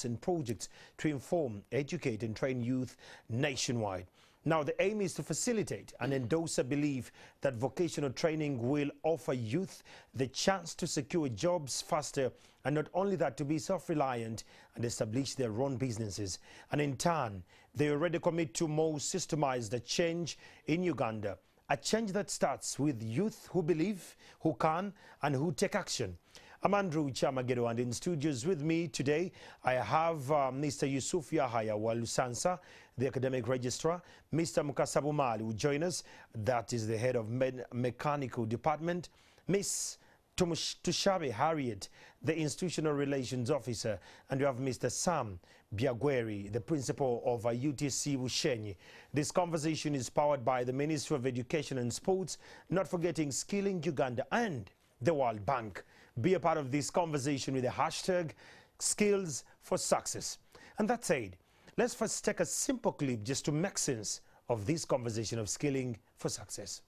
and projects to inform, educate and train youth nationwide. Now, the aim is to facilitate and endorse a belief that vocational training will offer youth the chance to secure jobs faster, and not only that, to be self-reliant and establish their own businesses. And in turn, they already commit to more systemized change in Uganda, a change that starts with youth who believe, who can, and who take action. I'm Andrew Chamagero, and in studios with me today, I have Mr. Yusuf Yahaya Walusansa, the academic registrar, Mr. Mukasabu Mali, who join us, that is the head of mechanical department, Miss Tushabe Harriet, the institutional relations officer, and you have Mr. Sam Biagweri, the principal of UTC Bushenyi. This conversation is powered by the Ministry of Education and Sports, not forgetting Skilling Uganda and the World Bank. Be a part of this conversation with the hashtag Skills for Success. And that said, let's first take a simple clip just to make sense of this conversation of skilling for success.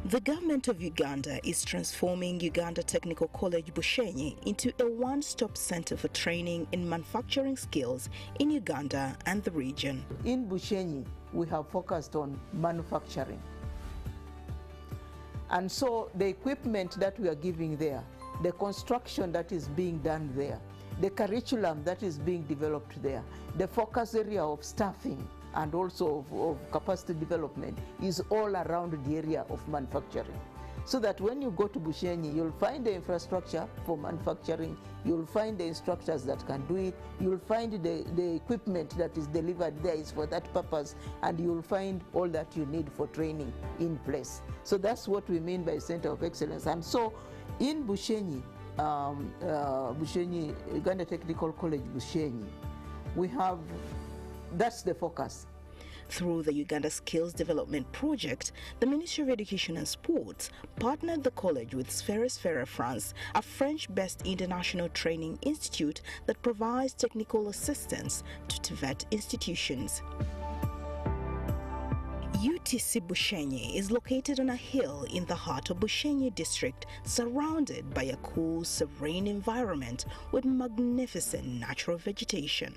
The government of Uganda is transforming Uganda Technical College Bushenyi into a one-stop center for training in manufacturing skills in Uganda and the region. In Bushenyi, we have focused on manufacturing. And so the equipment that we are giving there, the construction that is being done there, the curriculum that is being developed there, the focus area of staffing and also of capacity development is all around the area of manufacturing. So that when you go to Bushenyi, you'll find the infrastructure for manufacturing, you'll find the instructors that can do it, you'll find the equipment that is delivered there is for that purpose, and you'll find all that you need for training in place. So that's what we mean by Center of Excellence. And so in Bushenyi, Uganda Technical College Bushenyi, we have, that's the focus. Through the Uganda Skills Development Project, the Ministry of Education and Sports partnered the college with Sphere France, a French-based international training institute that provides technical assistance to TVET institutions. UTC Bushenyi is located on a hill in the heart of Bushenyi district, surrounded by a cool, serene environment with magnificent natural vegetation.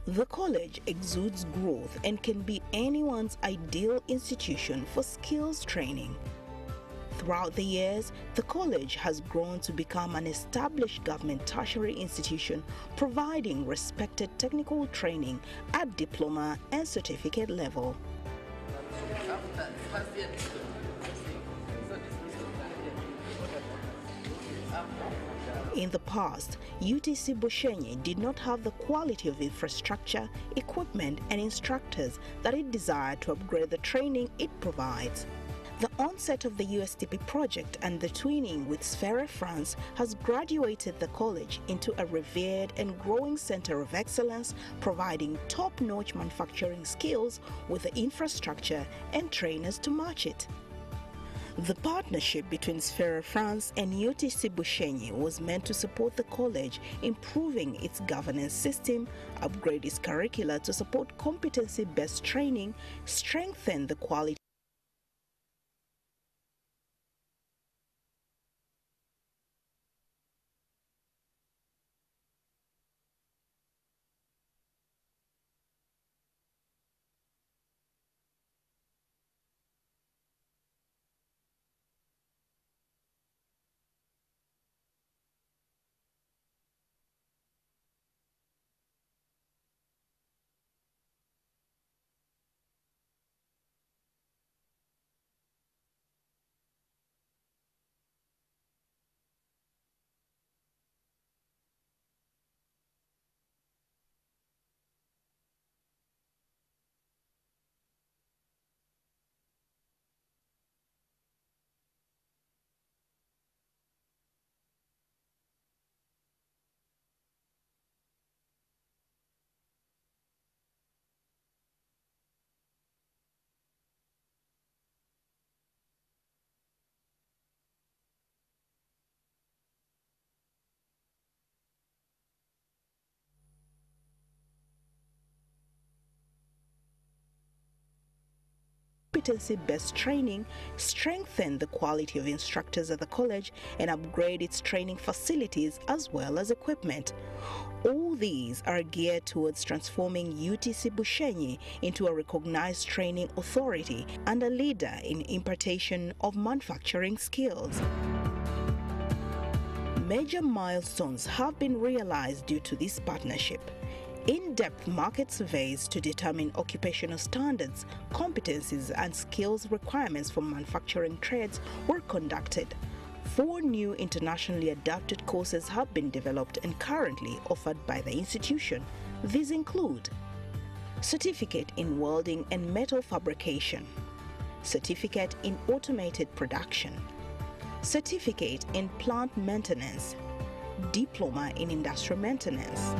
The college exudes growth and can be anyone's ideal institution for skills training. Throughout the years, the college has grown to become an established government tertiary institution providing respected technical training at diploma and certificate level. In the past, UTC Bushenyi did not have the quality of infrastructure, equipment and instructors that it desired to upgrade the training it provides. The onset of the USDP project and the twinning with Sphere France has graduated the college into a revered and growing center of excellence, providing top-notch manufacturing skills with the infrastructure and trainers to match it. The partnership between Sphere France and UTC Bushenyi was meant to support the college, improving its governance system, upgrade its curricula to support competency-based training, strengthen the quality competency-based training, strengthen the quality of instructors at the college, and upgrade its training facilities as well as equipment. All these are geared towards transforming UTC Bushenyi into a recognized training authority and a leader in impartation of manufacturing skills. Major milestones have been realized due to this partnership. In-depth market surveys to determine occupational standards, competencies and skills requirements for manufacturing trades were conducted. 4 new internationally adapted courses have been developed and currently offered by the institution. These include Certificate in Welding and Metal Fabrication, Certificate in Automated Production, Certificate in Plant Maintenance, Diploma in Industrial Maintenance.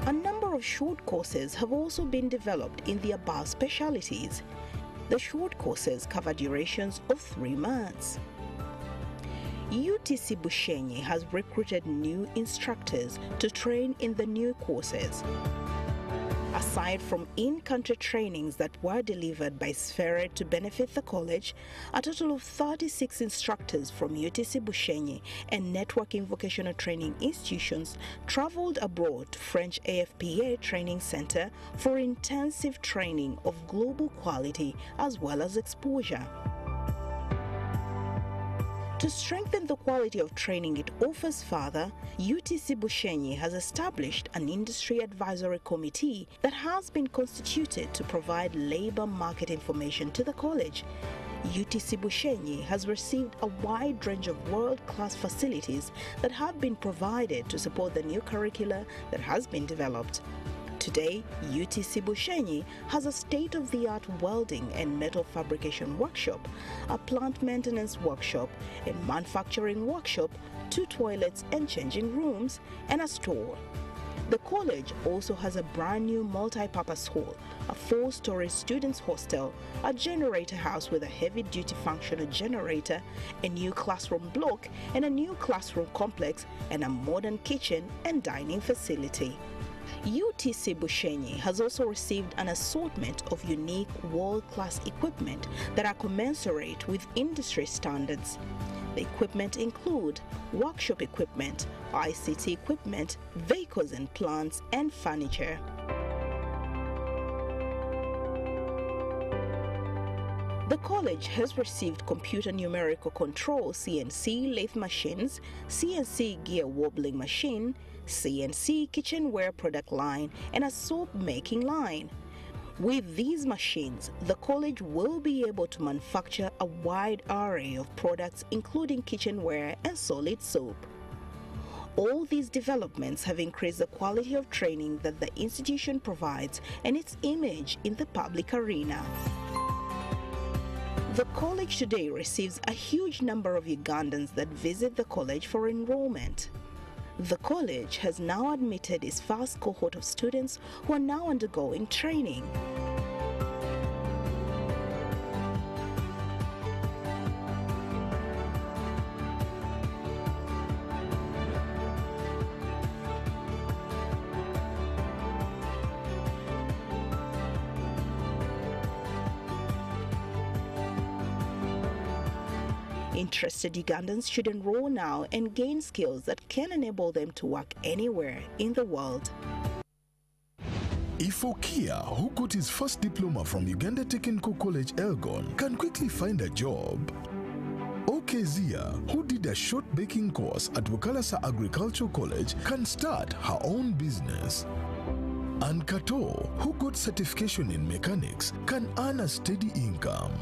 A number of short courses have also been developed in the above specialities. The short courses cover durations of 3 months. UTC Bushenyi has recruited new instructors to train in the new courses. Aside from in-country trainings that were delivered by Sphere to benefit the college, a total of 36 instructors from UTC Bushenyi and networking vocational training institutions traveled abroad to French AFPA Training Center for intensive training of global quality as well as exposure. To strengthen the quality of training it offers further, UTC Bushenyi has established an industry advisory committee that has been constituted to provide labor market information to the college. UTC Bushenyi has received a wide range of world-class facilities that have been provided to support the new curricula that has been developed. Today, UTC Bushenyi has a state-of-the-art welding and metal fabrication workshop, a plant maintenance workshop, a manufacturing workshop, 2 toilets and changing rooms, and a store. The college also has a brand new multi-purpose hall, a 4-story students' hostel, a generator house with a heavy-duty functional generator, a new classroom block, and a new classroom complex, and a modern kitchen and dining facility. UTC Bushenyi has also received an assortment of unique world-class equipment that are commensurate with industry standards. The equipment include workshop equipment, ICT equipment, vehicles and plants, and furniture. The college has received computer numerical control CNC lathe machines, CNC gear wobbling machine, CNC kitchenware product line, and a soap making line. With these machines, the college will be able to manufacture a wide array of products including kitchenware and solid soap. All these developments have increased the quality of training that the institution provides and its image in the public arena. The college today receives a huge number of Ugandans that visit the college for enrollment. The college has now admitted its first cohort of students who are now undergoing training. Interested Ugandans should enroll now and gain skills that can enable them to work anywhere in the world. If Okia, who got his first diploma from Uganda Technical College Elgon, can quickly find a job, Okezia, who did a short baking course at Bukalasa Agricultural College, can start her own business. And Kato, who got certification in mechanics, can earn a steady income.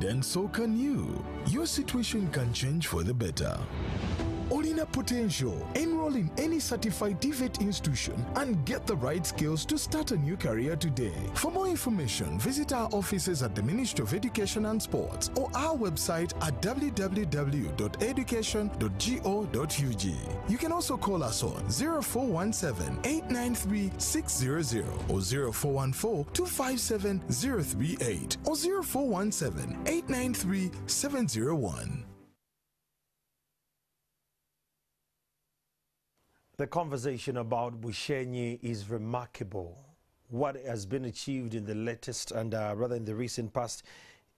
Then so can you. Your situation can change for the better. Olina potential. Enroll in any certified TVET institution and get the right skills to start a new career today. For more information, visit our offices at the Ministry of Education and Sports or our website at www.education.go.ug. You can also call us on 0417-893-600 or 0414-257-038 or 0417-893-701. The conversation about Bushenyi is remarkable. what has been achieved in the latest and rather in the recent past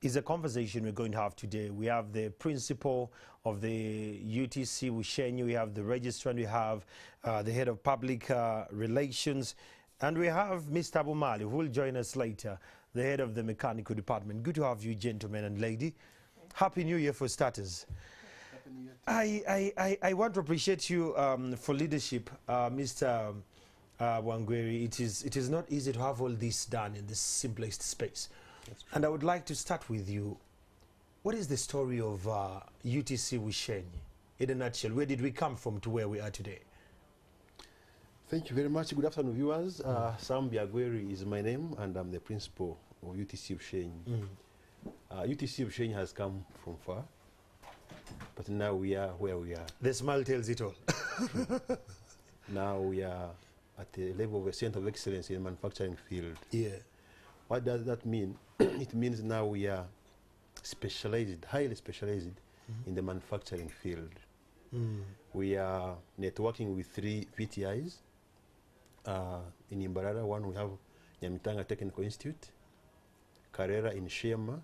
is a conversation we're going to have today. We have the principal of the UTC Bushenyi, we have the registrar, and we have the head of public relations, and we have Mr. Abumali, who will join us later, the head of the mechanical department. Good to have you, gentlemen and lady. Happy New Year for starters. I want to appreciate you for leadership, Mr. Wangweri. It is not easy to have all this done in the simplest space. And I would like to start with you. What is the story of UTC Bushenyi in a nutshell? Where did we come from to where we are today? Thank you very much. Good afternoon, viewers. Sam Biagweri is my name, and I'm the principal of UTC Bushenyi. UTC Bushenyi has come from far, but now we are where we are. The smile tells it all. Now we are at the level of a center of excellence in the manufacturing field. Yeah. What does that mean? It means now we are specialized, highly specialized in the manufacturing field. We are networking with 3 VTIs. In Imbarara, one we have Nyamitanga Technical Institute, Karera in Shema,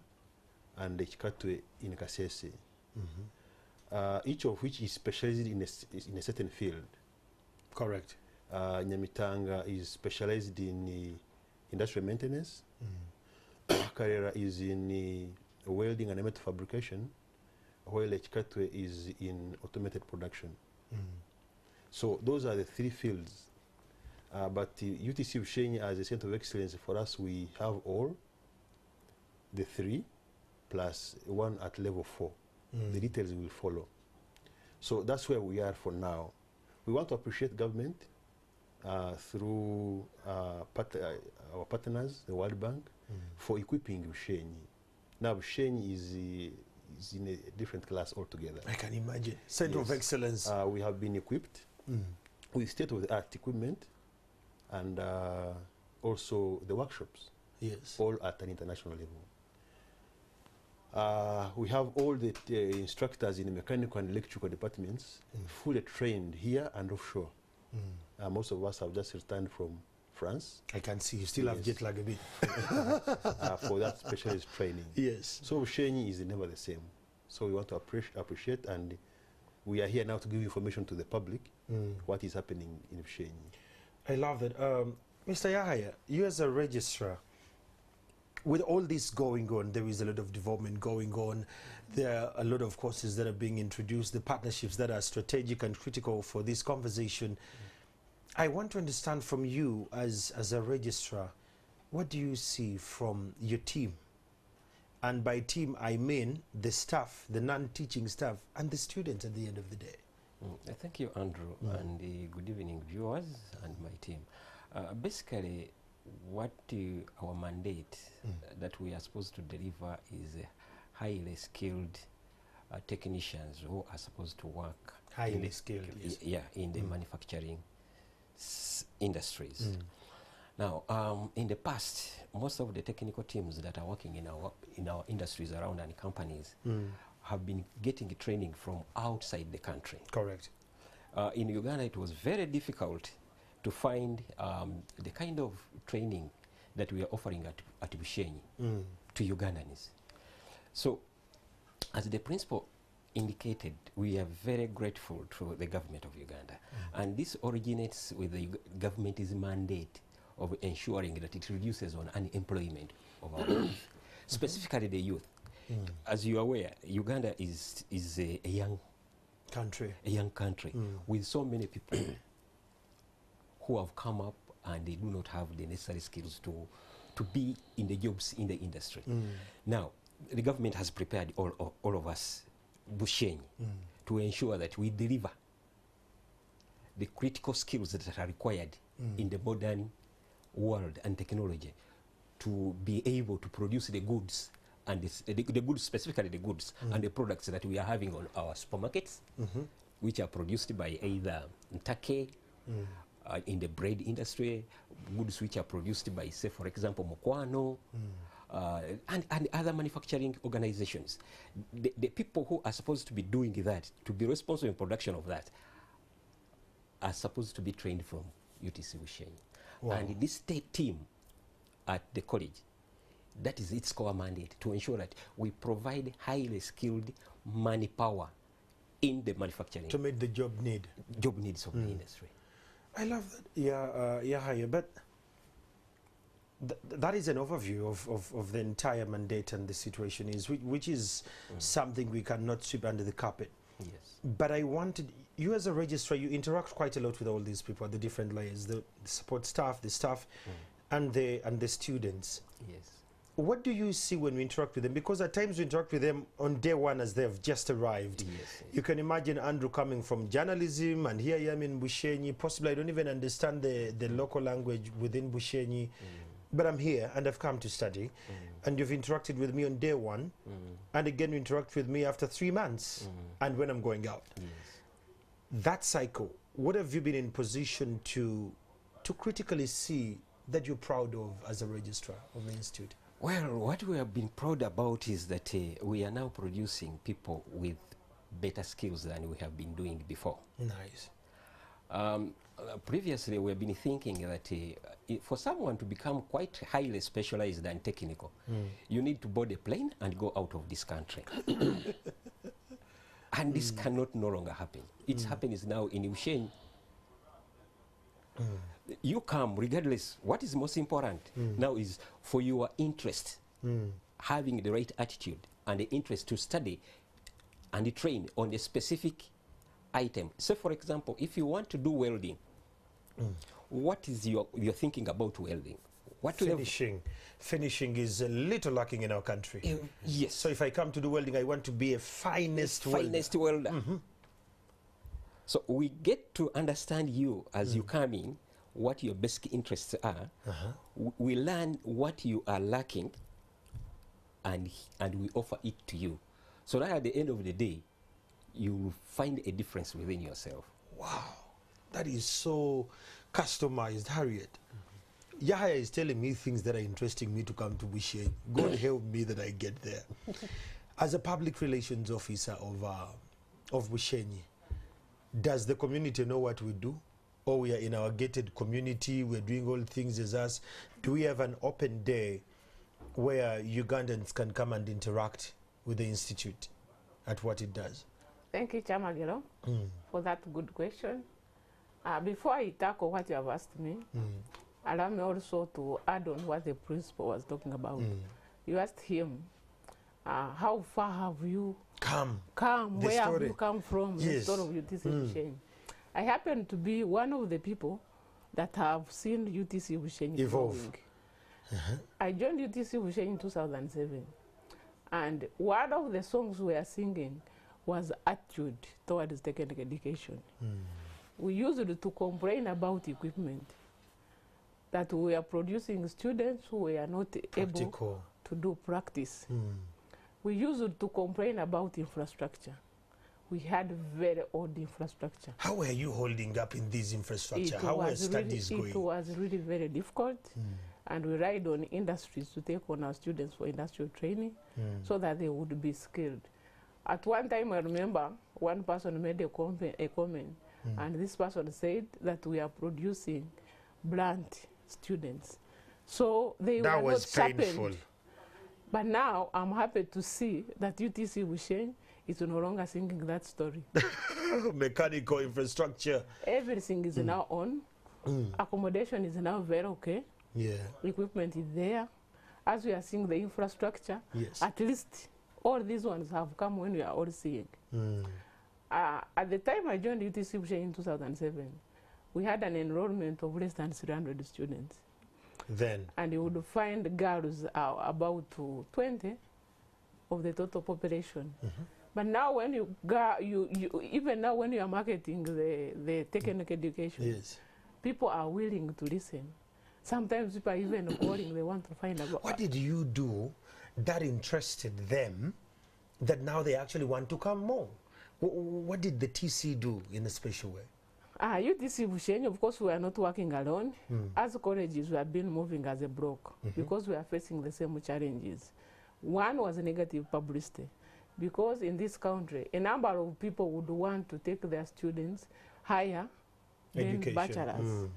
and Chikatwe in Kasese. Each of which is specialized in a certain field. Correct. Nyamitanga is specialized in industrial maintenance. Karera is in welding and metal fabrication, while Chikatwe is in automated production. So those are the 3 fields. But UTC Bushenyi as a center of excellence, for us, we have all the 3 plus 1 at level 4. The details will follow. So that's where we are for now. We want to appreciate government through our partners, the World Bank, for equipping Bushenyi. Now Bushenyi is in a different class altogether. I can imagine. Center of excellence. We have been equipped with state-of-the-art equipment, and also the workshops, all at an international level. We have all the instructors in the mechanical and electrical departments fully trained here and offshore. Most of us have just returned from France. I can see you still have jet lag a bit. For that specialist training. Yes. So Bushenyi is never the same. So we want to appreciate, and we are here now to give information to the public what is happening in Bushenyi. I love that. Mr. Yahaya, you as a registrar, with all this going on, there is a lot of development going on. There are a lot of courses that are being introduced, the partnerships that are strategic and critical for this conversation. I want to understand from you as a registrar, what do you see from your team? And by team, I mean the staff, the non-teaching staff, and the students at the end of the day. Thank you, Andrew, and good evening, viewers and my team. Basically, what our mandate that we are supposed to deliver is highly skilled technicians who are supposed to work highly skilled, in the manufacturing industries. Now, in the past, most of the technical teams that are working in our industries around and companies have been getting training from outside the country. Correct. In Uganda, it was very difficult to find the kind of training that we are offering at Bushenyi to Ugandans. So, as the principal indicated, we are very grateful to the government of Uganda. And this originates with the government's mandate of ensuring that it reduces on unemployment of our youth, specifically the youth. As you are aware, Uganda is a young country, with so many people who have come up and they do not have the necessary skills to be in the jobs in the industry. Now, the government has prepared all of us, Bushenyi, to ensure that we deliver the critical skills that are required in the modern world and technology to be able to produce the goods, and the goods, specifically the goods and the products that we are having on our supermarkets, which are produced by either Ntake, in the bread industry, goods which are produced by, say, for example, Mokwano, and other manufacturing organizations. The people who are supposed to be doing that, to be responsible in production of that, are supposed to be trained from UTC Bushenyi. Wow. And this team at the college, that is its core mandate, to ensure that we provide highly skilled manpower in the manufacturing. To meet the job needs of the industry. I love that. Yeah, but that is an overview of the entire mandate and the situation is, which is something we cannot sweep under the carpet. Yes. But I wanted, you as a registrar, you interact quite a lot with all these people at the different layers, the support staff, the staff, and the students. Yes. What do you see when we interact with them? Because at times we interact with them on day one as they've just arrived. Yes. You can imagine Andrew coming from journalism, and here I am in Bushenyi. Possibly I don't even understand the local language within Bushenyi, but I'm here and I've come to study. And you've interacted with me on day one, and again you interact with me after 3 months, and when I'm going out. Yes. That cycle, what have you been in position to critically see that you're proud of as a registrar of the institute? Well, what we have been proud about is that we are now producing people with better skills than we have been doing before. Nice. Previously, we have been thinking that for someone to become quite highly specialized and technical, you need to board a plane and go out of this country. And this cannot no longer happen. It's happening now in Bushenyi. You come regardless. What is most important now is for your interest, having the right attitude and the interest to study and train on a specific item. So for example, if you want to do welding, what is you're thinking about welding? What finishing is a little lacking in our country. Yes. So if I come to do welding, I want to be a finest welder. So we get to understand you as you come in, what your basic interests are. We learn what you are lacking, and we offer it to you. So that at the end of the day, you will find a difference within yourself. Wow, that is so customized, Harriet. Yahya is telling me things that are interesting me to come to Bushenyi. God help me that I get there. As a public relations officer of Bushenyi, does the community know what we do? Or we are in our gated community, we're doing all things as us? Do we have an open day where Ugandans can come and interact with the institute at what it does? Thank you, Chamagero, for that good question. Before I tackle what you have asked me, allow me also to add on what the principal was talking about. You asked him, how far have you come? Where have you come from? Yes. The story of UTC Bushenyi. I happen to be one of the people that have seen UTC Bushenyi evolve. I joined UTC Bushenyi in 2007, and one of the songs we are singing was attitude towards technical education. We used to complain about equipment, that we are producing students who were not able to do practice. We used to complain about infrastructure. We had very old infrastructure. How were you holding up in this infrastructure? How were studies going? It was really very difficult. And we relied on industries to take on our students for industrial training so that they would be skilled. At one time, I remember one person made a comment, and this person said that we are producing blunt students. So they that were was not painful. sharpened. But now I'm happy to see that UTC Bushenyi is no longer singing that story. Mechanical infrastructure. Everything is now on. Accommodation is now very okay. Yeah. Equipment is there. As we are seeing the infrastructure, at least all these ones have come when we are all seeing. At the time I joined UTC Bushenyi in 2007, we had an enrollment of less than 300 students. Then? And you would find girls about 20 of the total population. But now when you even now when you are marketing the technical education, people are willing to listen. Sometimes people are even calling, they want to find out. What did you do that interested them that now they actually want to come more? What did the TC do in a special way? UTC Bushenyi, of course, we are not working alone. As colleges, we have been moving as a block because we are facing the same challenges. One was negative publicity, because in this country, a number of people would want to take their students higher then Education. bachelor's.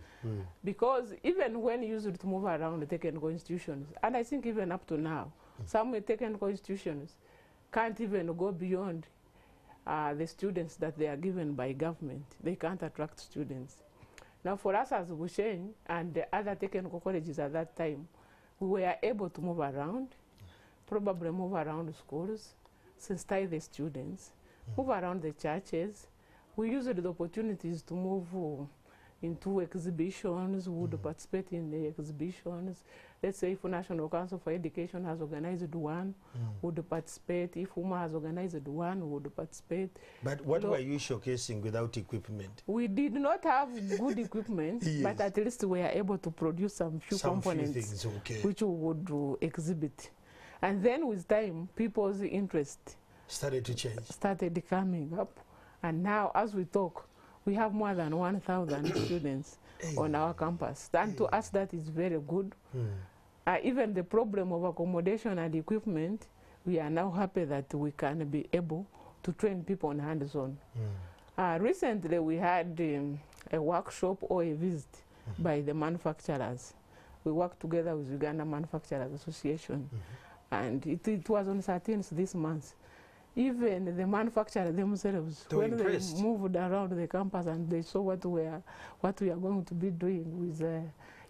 Because even when used to move around the technical institutions, and I think even up to now, some technical institutions can't even go beyond the students that they are given by government. They can't attract students. Now for us as Bushenyi and the other technical colleges at that time, we were able to move around, probably move around schools, sensitize the students, move around the churches. We used the opportunities to move into exhibitions, we would participate in the exhibitions. Let's say if National Council for Education has organized one, we would participate. If UMA has organized one, we would participate. But what were you showcasing without equipment? We did not have good equipment, Yes. but at least we were able to produce some few components things, okay. which we would exhibit. And then with time, people's interest Started to change. started coming up. And now, as we talk, we have more than 1,000 students on our campus. And to us, that is very good. Even the problem of accommodation and equipment, we are now happy that we can be able to train people on hands-on. Recently, we had a workshop or a visit by the manufacturers. We worked together with Uganda Manufacturers Association. And it was on 13th this month. Even the manufacturers themselves, They were when impressed. they moved around the campus and they saw what we are going to be doing with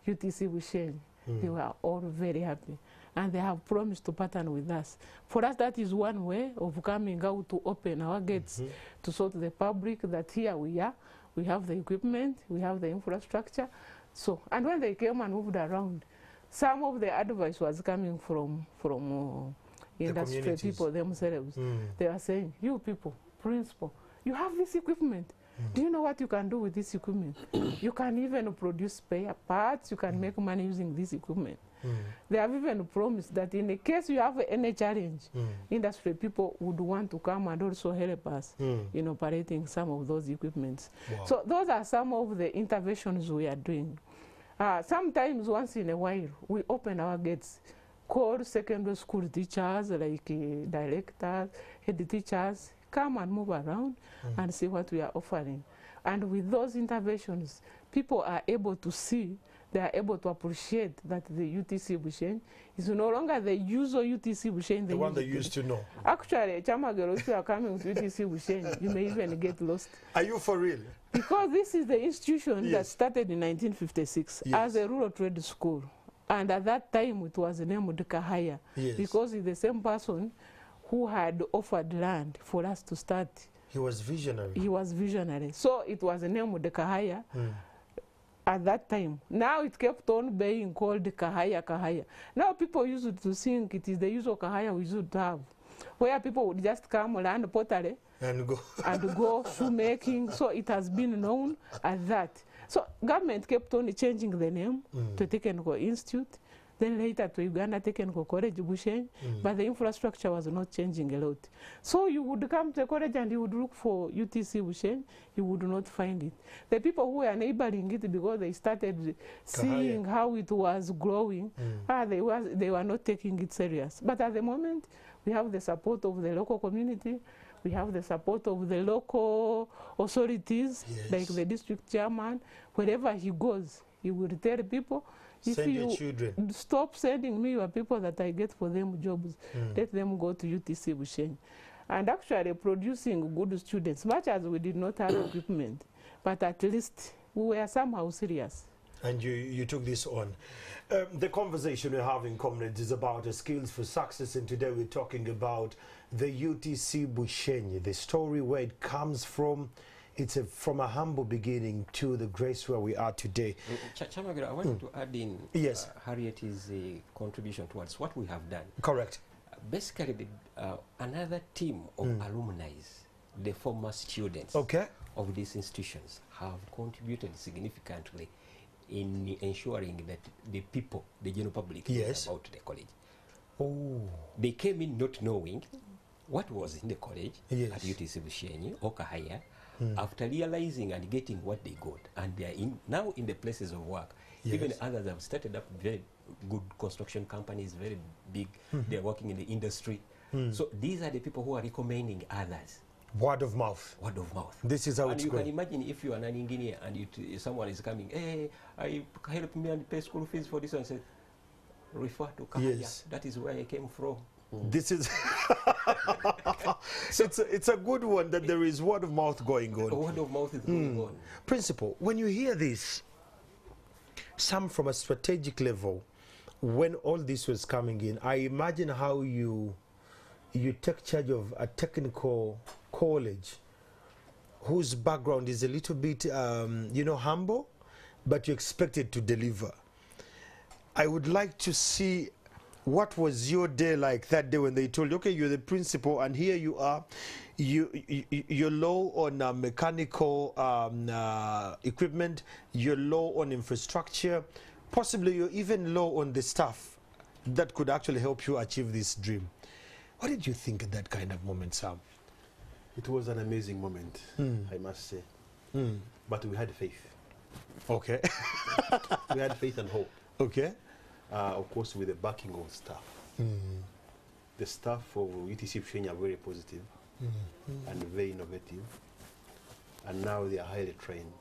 UTC Bushenyi, they were all very happy. And they have promised to partner with us. For us, that is one way of coming out to open our gates to show to the public that here we are, we have the equipment, we have the infrastructure. So, and when they came and moved around, some of the advice was coming from industry communities. people themselves. They are saying, you people, principal, you have this equipment. Do you know what you can do with this equipment? You can even produce spare parts, you can make money using this equipment. They have even promised that in the case you have any challenge, industry people would want to come and also help us in operating some of those equipments. Wow. So those are some of the interventions we are doing. Sometimes once in a while, we open our gates, call secondary school teachers, like directors, head teachers, come and move around and see what we are offering. And with those interventions, people are able to see, they are able to appreciate that the UTC Bushenyi is no longer the usual UTC Bushenyi. The one they used to know. Actually, Chamagero, if you are coming to UTC Bushenyi, you may even get lost. Are you for real? Because this is the institution that Yes. started in 1956 Yes. as a rural trade school. And at that time, it was named Kahaya, Yes. because it's the same person who had offered land for us to start. He was visionary. He was visionary. So it was named Kahaya at that time. Now it kept on being called Kahaya. Now people used to think it is the usual Kahaya we should have, where people would just come, land pottery, And go. and go shoemaking. So it has been known as that. So government kept on changing the name to Technical Institute, then later to Uganda Technical College Bushenyi, but the infrastructure was not changing a lot. So you would come to the college and you would look for UTC Bushenyi, you would not find it. The people who were neighboring it, because they started seeing how it was growing, they were not taking it serious. But at the moment, we have the support of the local community, we have the support of the local authorities, like the district chairman. Wherever he goes, he will tell people, if Send your you children. stop sending me your people that I get for them jobs, let them go to UTC Bushenyi. And actually producing good students, much as we did not have equipment, but at least we were somehow serious. And you took this on. The conversation we're having, comrades, is about the skills for success, and today we're talking about the UTC Bushenyi, the story where it comes from. It's from a humble beginning to the grace where we are today. Chamagero, I wanted to add in Yes. Harriet's contribution towards what we have done. Correct. Basically, another team of alumni, the former students Okay. of these institutions, have contributed significantly in ensuring that the people, the general public, Yes. knows about the college. Oh. They came in not knowing what was in the college Yes. at UTC Bushenyi or Kahaya. After realizing and getting what they got, and they are now in the places of work. Yes. Even others have started up very good construction companies, very big. They are working in the industry. So these are the people who are recommending others Word of mouth. Word of mouth. This is how And it's you going. can imagine if you are an engineer and someone is coming, hey, help me and pay school fees for this one. Say, refer to Kahaya. Yes. That is where I came from. This is it's a good one that there is word of mouth going on. Word of mouth is going on. Principal, when you hear this, some from a strategic level, when all this was coming in, I imagine how you take charge of a technical college whose background is a little bit, humble, but you expected to deliver. I would like to see what was your day like that day when they told you, okay, you're the principal and here you are, you're low on mechanical equipment, you're low on infrastructure, possibly you're even low on the staff that could actually help you achieve this dream. What did you think at that kind of moment, Sam? It was an amazing moment, I must say. But we had faith. Okay. We had faith and hope. Okay. Of course, with the backing of staff. The staff of UTC Bushenyi are very positive and very innovative, and now they are highly trained.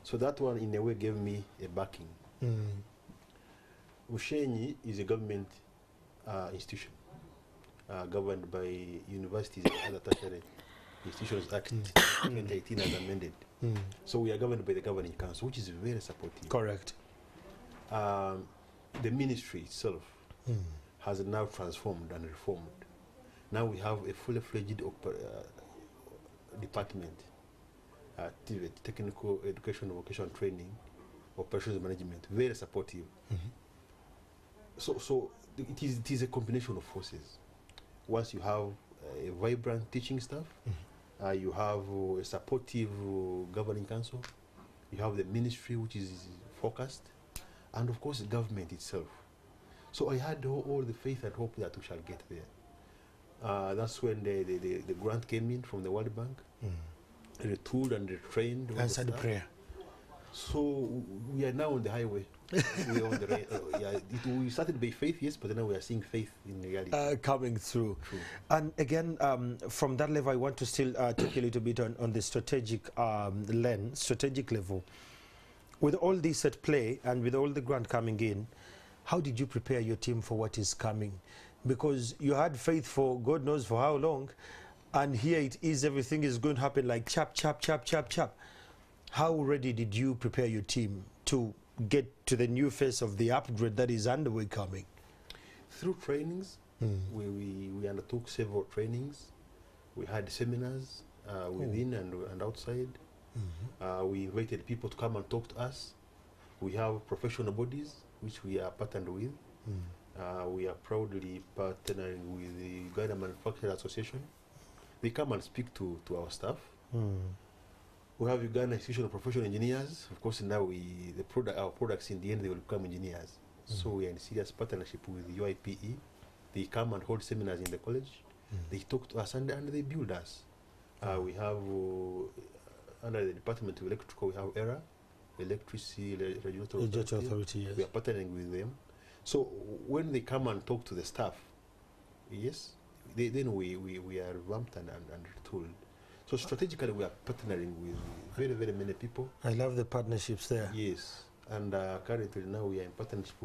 So that one, in a way, gave me a backing. Bushenyi is a government institution governed by Universities and Other Tertiary Institutions Act 2018 as amended. So we are governed by the Governing Council, which is very supportive. Correct. The ministry itself has now transformed and reformed. Now we have a fully fledged department, technical education, vocational training, operations management, very supportive. So it is a combination of forces. Once you have a vibrant teaching staff, you have a supportive governing council, you have the ministry which is focused, and of course the government itself. So I had all the faith and hope that we shall get there. That's when the grant came in from the World Bank, retooled and retrained. Answered prayer. So we are now on the highway. We are on the we started by faith, yes, but now we are seeing faith in reality. Coming through. True. And again, from that level, I want to still take a little bit on the strategic strategic level. With all this at play and with all the grant coming in, how did you prepare your team for what is coming? Because you had faith for God knows for how long, and here it is, everything is going to happen like chap, chap, chap, chap, chap. How ready did you prepare your team to get to the new phase of the upgrade that is underway coming? Through trainings, we undertook several trainings. We had seminars within and outside. We invited people to come and talk to us. We have professional bodies which we are partnered with. We are proudly partnering with the Uganda Manufacturers Association. They come and speak to our staff. We have Uganda Institution of Professional Engineers. Of course, now our products in the end they will become engineers. So we are in serious partnership with the UIPE. They come and hold seminars in the college. They talk to us and they build us. We have under the Department of Electrical, we have ERA, Electricity Regulatory Authority. Yes. We are partnering with them. So when they come and talk to the staff, yes, then we are revamped and retooled. So strategically, we are partnering with very, very many people. I love the partnerships there. Yes, and currently now we are in partnership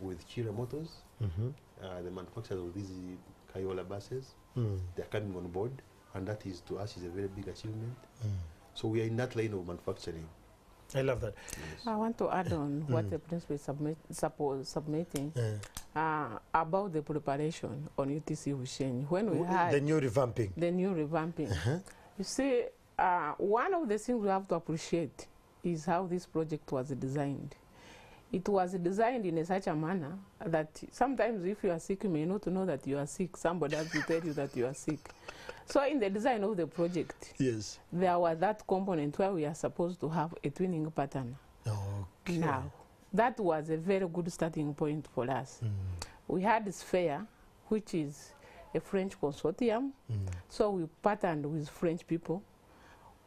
with Chira Motors, the manufacturers of these Kayola buses. They are coming on board, and that is to us is a very big achievement. So we are in that lane of manufacturing. I love that. Yes. I want to add on what the principal is submitting about the preparation on UTC Bushenyi. When we had the new revamping. You see, one of the things we have to appreciate is how this project was designed. It was designed in such a manner that sometimes if you are sick, you may not know that you are sick. Somebody else will tell you that you are sick. So in the design of the project, Yes. there was that component where we are supposed to have a twinning pattern. Okay. Now, that was a very good starting point for us. We had Sphere, which is a French consortium. So we partnered with French people,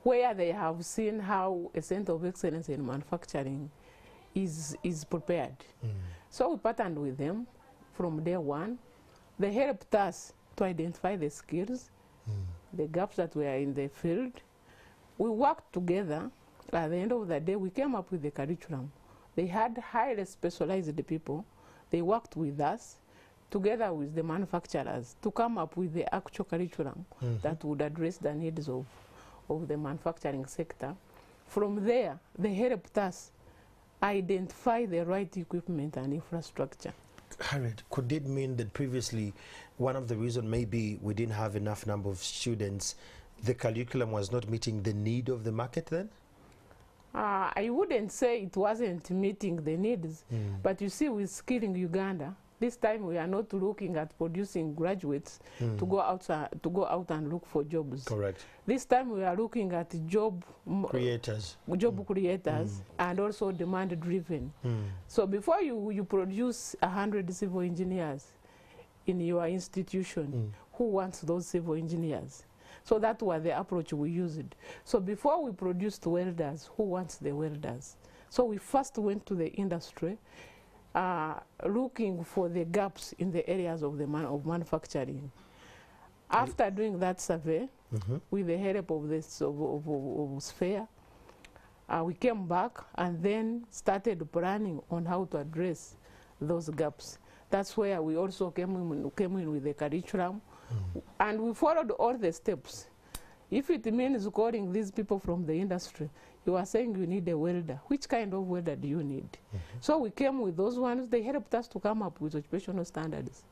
where they have seen how a center of excellence in manufacturing is prepared. So we partnered with them from day one. They helped us to identify the skills the gaps that were in the field. We worked together. At the end of the day, we came up with the curriculum. They had highly specialized people. They worked with us together with the manufacturers to come up with the actual curriculum that would address the needs of the manufacturing sector. From there, they helped us identify the right equipment and infrastructure. Harriet, could it mean that previously one of the reasons maybe we didn't have enough number of students, the curriculum was not meeting the need of the market then? I wouldn't say it wasn't meeting the needs, but you see, with Skilling Uganda, this time we are not looking at producing graduates to go out and look for jobs. Correct. This time we are looking at job creators, and also demand driven. So before you produce 100 civil engineers in your institution, who wants those civil engineers? So that was the approach we used. So before we produced welders, who wants the welders? So we first went to the industry, looking for the gaps in the areas of manufacturing. After doing that survey, with the help of this of Sphere, we came back and then started planning on how to address those gaps. That's where we also came in with the curriculum, and we followed all the steps. If it means calling these people from the industry, you are saying you need a welder. Which kind of welder do you need? So we came with those ones. They helped us to come up with occupational standards,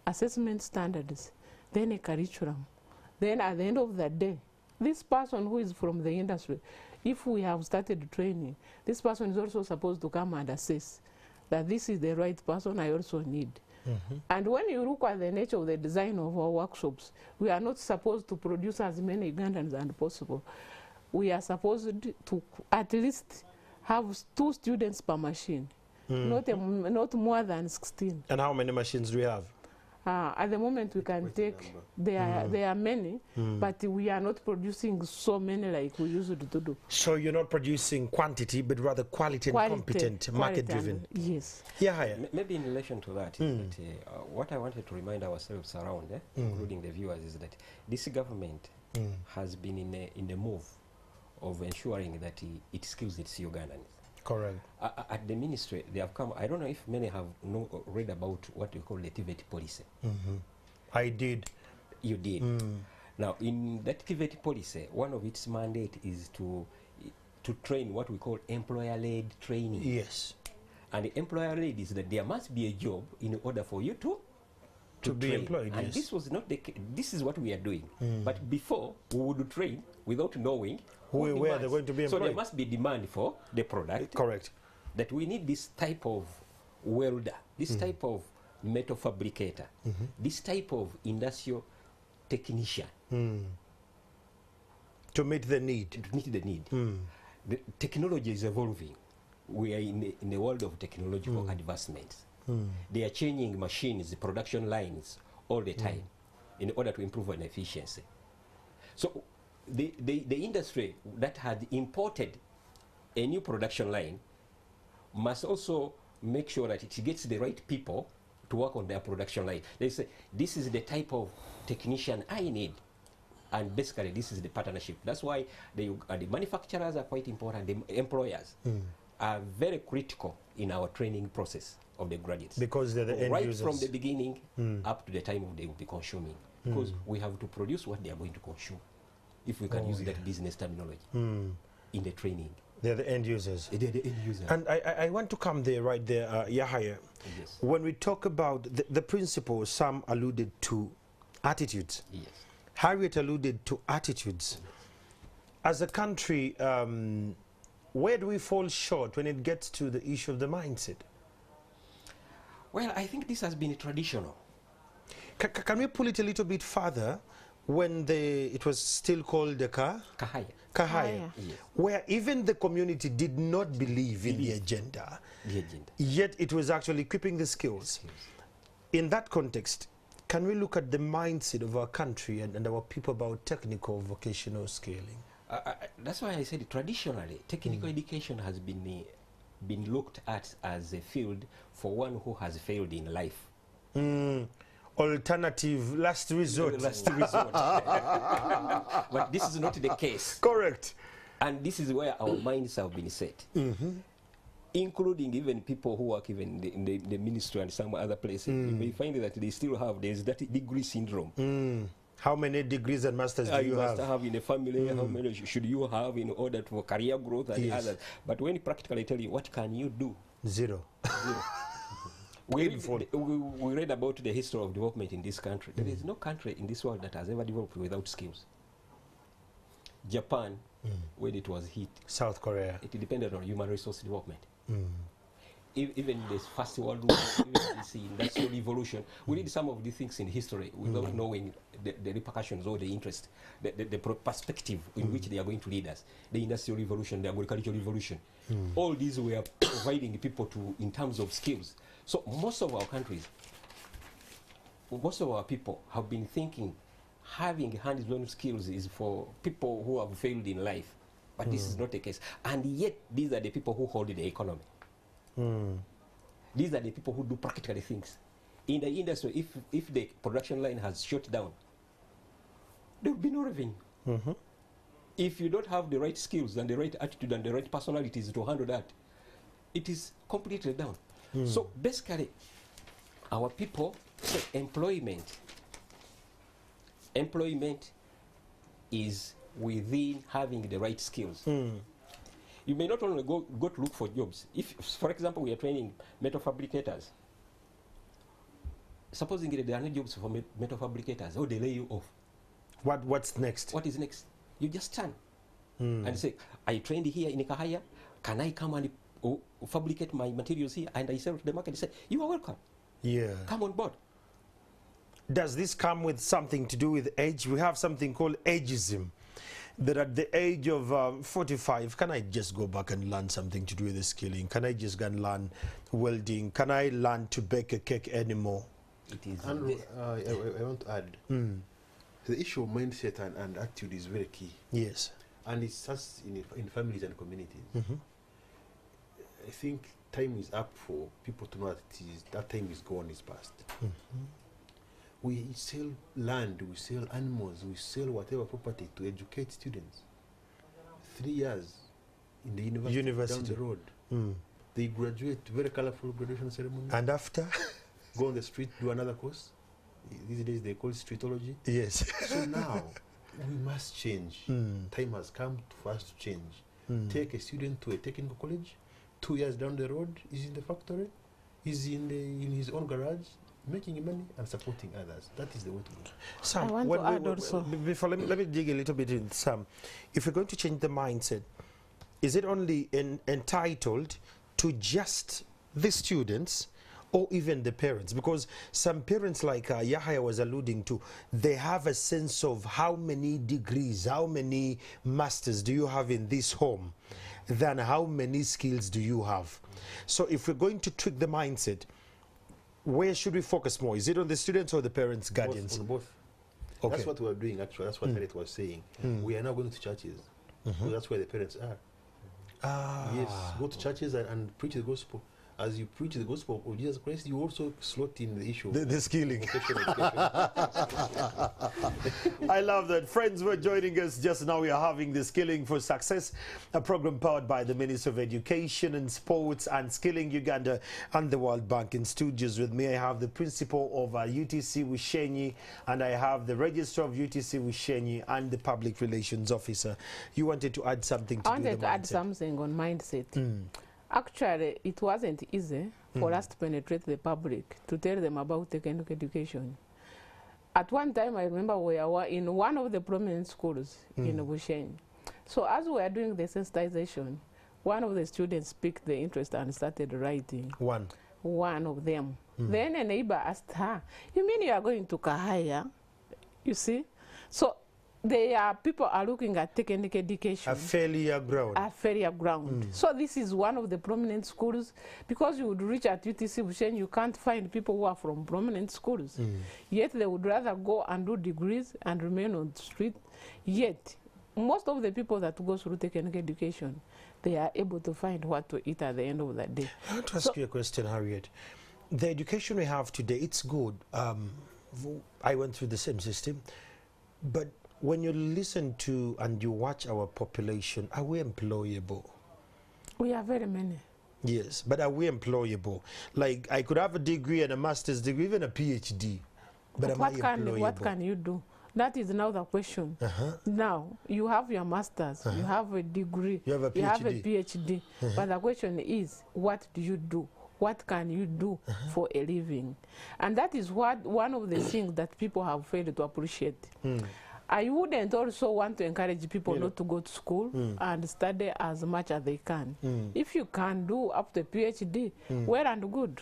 assessment standards, then a curriculum. Then at the end of the day, this person who is from the industry, if we have started training, this person is also supposed to come and assess that this is the right person I also need. And when you look at the nature of the design of our workshops, we are not supposed to produce as many Ugandans as possible. We are supposed to at least have 2 students per machine, not more than 16. And how many machines do we have? At the moment we can take, there are many, but we are not producing so many like we used to do. So you're not producing quantity, but rather quality and competent, market-driven. Yes. Yeah, maybe in relation to that, what I wanted to remind ourselves around, including the viewers, is that this government has been in a move of ensuring that it skills its Ugandans. Correct. At the ministry, they have come. I don't know if many have read about what we call the TVET policy. I did. You did. Now, in that TVET policy, one of its mandate is to train what we call employer-led training. Yes. And the employer-led is that there must be a job in order for you to be train. employed. And yes. this was not the case. This is what we are doing. But before, we would train without knowing where they're going to be employed. So there must be demand for the product. Correct. That we need this type of welder, this type of metal fabricator, this type of industrial technician. To meet the need. To meet the need. The technology is evolving. We are in the world of technological advancements. They are changing machines, the production lines all the time in order to improve on efficiency. So the industry that had imported a new production line must also make sure that it gets the right people to work on their production line. They say, this is the type of technician I need. And basically, this is the partnership. That's why the manufacturers are quite important. The employers are very critical in our training process of the graduates. Because they're the end right users. From the beginning up to the time they will be consuming. Because we have to produce what they are going to consume, if we can use that business terminology in the training. They're the end users. They're the end users. And I want to come there, right there, Yahaya. Yes. When we talk about the principle, some alluded to attitudes. Yes. Harriet alluded to attitudes. As a country, where do we fall short when it gets to the issue of the mindset? Well, I think this has been traditional. Can we pull it a little bit further when it was still called the Kahaya, Yes. where even the community did not believe in the agenda, yet it was actually equipping the skills. In that context, can we look at the mindset of our country and our people about technical vocational scaling? That's why I said traditionally, technical education has been looked at as a field for one who has failed in life. alternative last resort. Last resort. But this is not the case. Correct. And this is where our minds have been set. Including even people who work even in the ministry and some other places. You may find that they still have, there's that degree syndrome. How many degrees and masters do you must have in a family? How many should you have in order for career growth and others? But when you practically tell you, what can you do? Zero. We read about the history of development in this country. There is no country in this world that has ever developed without skills. Japan, when it was hit, South Korea, it depended on human resource development. Even this First World War, even this Industrial Revolution, we did some of these things in history without knowing the repercussions or the interest, the perspective in which they are going to lead us. The Industrial Revolution, the Agricultural Revolution, all these were providing people in terms of skills. So most of our countries, most of our people have been thinking having hands-on skills is for people who have failed in life. But this is not the case. And yet, these are the people who hold the economy. These are the people who do practical things. In the industry, if the production line has shut down, there will be no revenue. If you don't have the right skills and the right attitude and the right personalities to handle that, it is completely down. So basically, our people say employment is within having the right skills. You may not only go to look for jobs. If, for example, we are training metal fabricators, supposing there are no jobs for metal fabricators, or they lay you off. What's next? What is next? You just turn and say, I trained here in Kahaya. Can I come and fabricate my materials here and I sell to the market? They say, you are welcome. Yeah. Come on board. Does this come with something to do with age? We have something called ageism. That at the age of 45, can I just go back and learn something to do with the skilling? Can I just go and learn welding? Can I learn to bake a cake anymore? It is. And I want to add, the issue of mindset and attitude is very key. Yes. And it starts in families and communities. I think time is up for people to know that that time is gone, is past. We sell land, we sell animals, we sell whatever property to educate students. 3 years in the university. Down the road. They graduate, very colorful graduation ceremony. And after? Go on the street, do another course. These days they call it streetology. Yes. So now, we must change. Time has come for us to change. Take a student to a technical college, 2 years down the road, he's in the factory, he's in his own garage, making money and supporting others. That is the way to go. Sam, I want to add also. Before, let me dig a little bit in Sam. If we're going to change the mindset, is it only entitled to just the students or even the parents? Because some parents, like Yahya was alluding to, they have a sense of how many degrees, how many masters do you have in this home, than how many skills do you have. So if we're going to trick the mindset, where should we focus more? Is it on the students or the parents, guardians? On both. Okay. That's what we are doing, actually. That's what Harriet was saying. We are now going to churches. So that's where the parents are. Yes, go to churches and preach the gospel. As you preach the gospel of Jesus Christ, you also slot in the issue the skilling. I I love that. Friends, we're joining us just now. We are having the Skilling for Success, a program powered by the Ministry of Education and Sports and Skilling Uganda and the World Bank. In studios with me, I have the principal of UTC Bushenyi, and I have the registrar of UTC Bushenyi and the public relations officer. You wanted to add something to I wanted to add something on mindset. Actually, it wasn't easy for us to penetrate the public, to tell them about technical education. At one time, I remember we were in one of the prominent schools in Bushenyi. So as we were doing the sensitization, one of the students picked the interest and started writing. One of them. Then a neighbor asked her, you mean you are going to Kahaya? You see? So people are looking at technical education. A failure ground. A failure ground. So this is one of the prominent schools. Because you would reach at UTC Bushenyi, you can't find people who are from prominent schools. Yet they would rather go and do degrees and remain on the street. Yet, most of the people that go through technical education, they are able to find what to eat at the end of the day. I want to ask you a question, Harriet. The education we have today, it's good. I went through the same system. But when you listen to and you watch our population, are we employable? We are very many. Yes, but are we employable? Like, I could have a degree and a master's degree, even a PhD, but am I employable? What can you do? That is now the question. Now, you have your master's, you have a degree, you have a PhD, but the question is, what do you do? What can you do for a living? And that is what one of the things that people have failed to appreciate. I wouldn't also want to encourage people not to go to school and study as much as they can. If you can do up to a PhD, well and good.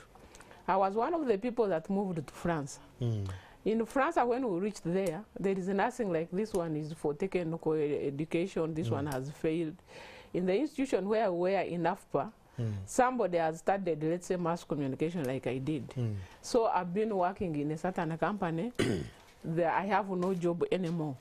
I was one of the people that moved to France. In France, when we reached there is nothing like this one is for technical education, this one has failed. In the institution where we were in AFPA, somebody has studied, let's say, mass communication like I did. So I've been working in a certain company. I have no job anymore.